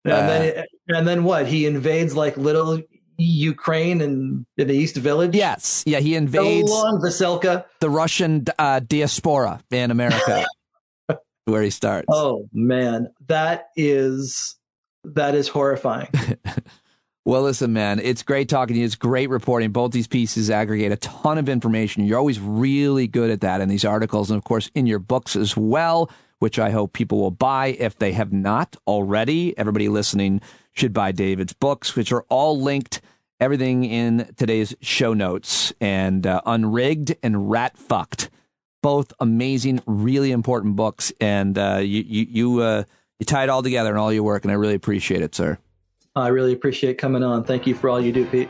and then what? He invades like little Ukraine and in the East Village. Yes, yeah, he invades so long, Veselka. The Russian diaspora in America, where he starts. Oh man, that is horrifying. Well, listen, man, it's great talking to you. It's great reporting. Both these pieces aggregate a ton of information. You're always really good at that in these articles and, of course, in your books as well, which I hope people will buy if they have not already. Everybody listening should buy David's books, which are all linked, everything in today's show notes. And Unrigged and Ratf, both amazing, really important books. And you tie it all together in all your work, and I really appreciate it, sir. I really appreciate coming on. Thank you for all you do, Pete.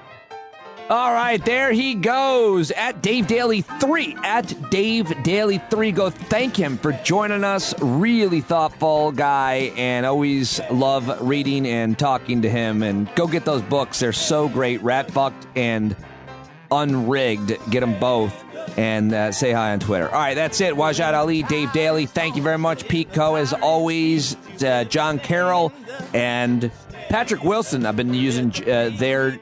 All right, there he goes at Dave Daley 3, at Dave Daley 3. Go thank him for joining us. Really thoughtful guy, and always love reading and talking to him. And go get those books. They're so great. Ratfucked and Unrigged. Get them both. and say hi on Twitter. All right, that's it. Wajahat Ali, Dave Daley, thank you very much. Pete Coe, as always, John Carroll, and Patrick Wilson. I've been using their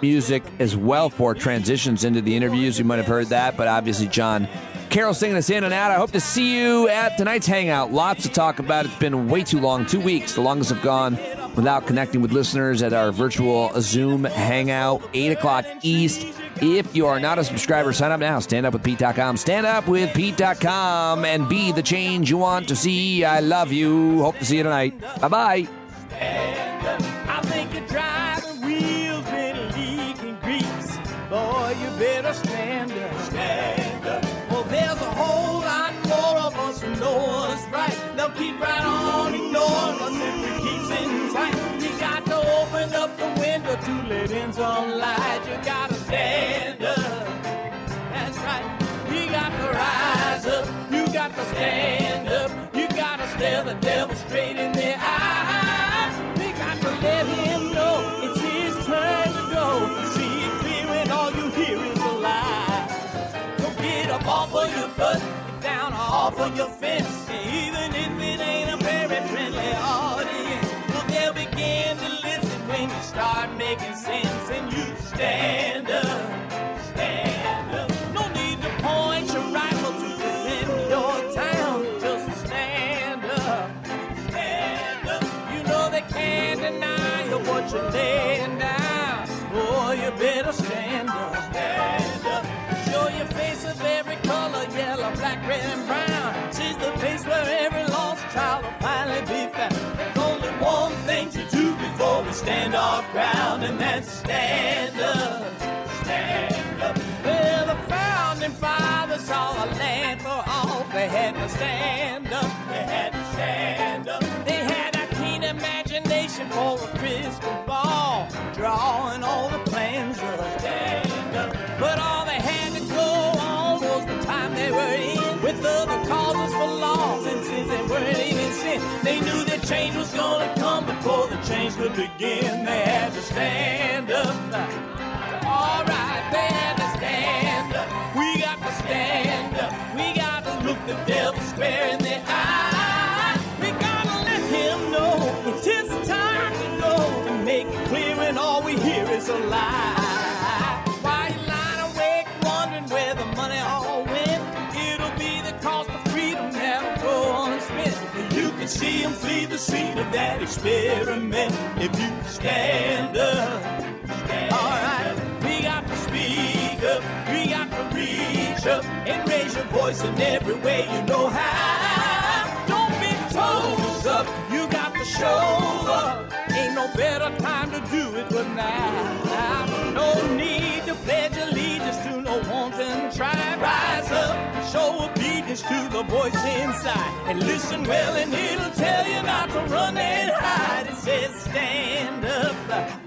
music as well for transitions into the interviews. You might have heard that, but obviously John Carroll singing us in and out. I hope to see you at tonight's Hangout. Lots to talk about. It's been way too long, 2 weeks, the longest I've gone without connecting with listeners at our virtual Zoom Hangout, 8 o'clock East. If you are not a subscriber, sign up now. StandUpWithPete.com. StandUpWithPete.com and be the change you want to see. I love you. Hope to see you tonight. Bye-bye. I think you're driving wheels been leaking grease. Boy, you better stand up. Stand up. Well, there's a whole lot more of us who know what's right. They'll keep right on ignoring us if we keep sitting tight. You got to open up the window to let in some light. You got to stand up. That's right. You got to rise up. You got to stand up. You got to stare the devil straight in the eye. Let him know it's his turn to go. See it clear when all you hear is a lie. So get up off of your butt, get down off of your fence. Even if it ain't a very friendly audience, well, they'll begin to listen when you start making sense. And you stand up, stand up. No need to point your rifle to defend your town. Just stand up, stand up. You know they can't deny what you're laying down. Boy, you better stand up. Stand up. Show your face of every color, yellow, black, red, and brown. She's the place where every lost child will finally be found. There's only one thing to do before we stand our ground, and that's stand up. Stand up. Well, the founding fathers saw a land for all. They had to stand up. They had to stand up. They had a keen imagination for a crystal ball, drawing all the plans of stand up. But all they had to go on was the time they were in, with other causes for laws, and since they weren't even sin, they knew that change was gonna come before the change could begin. They had to stand up. All right, they had to stand up. We got to stand up. We got to look the devil square in the eye. We gotta let him know it's his time to go, and make it clear when all we hear is a lie. Why you lying awake wondering where the money all went? It'll be the cost of freedom that'll go unspent. You can see him flee the scene of that experiment if you stand up. All right, we got to speak up. We got to reach up and raise your voice in every way you know how. Don't be toes up. You got to show up. Ain't no better time to do it but now. No need to pledge allegiance to no wanton tribe. Rise up, show obedience to the voice inside, and listen well, and it'll tell you not to run and hide. It says stand up.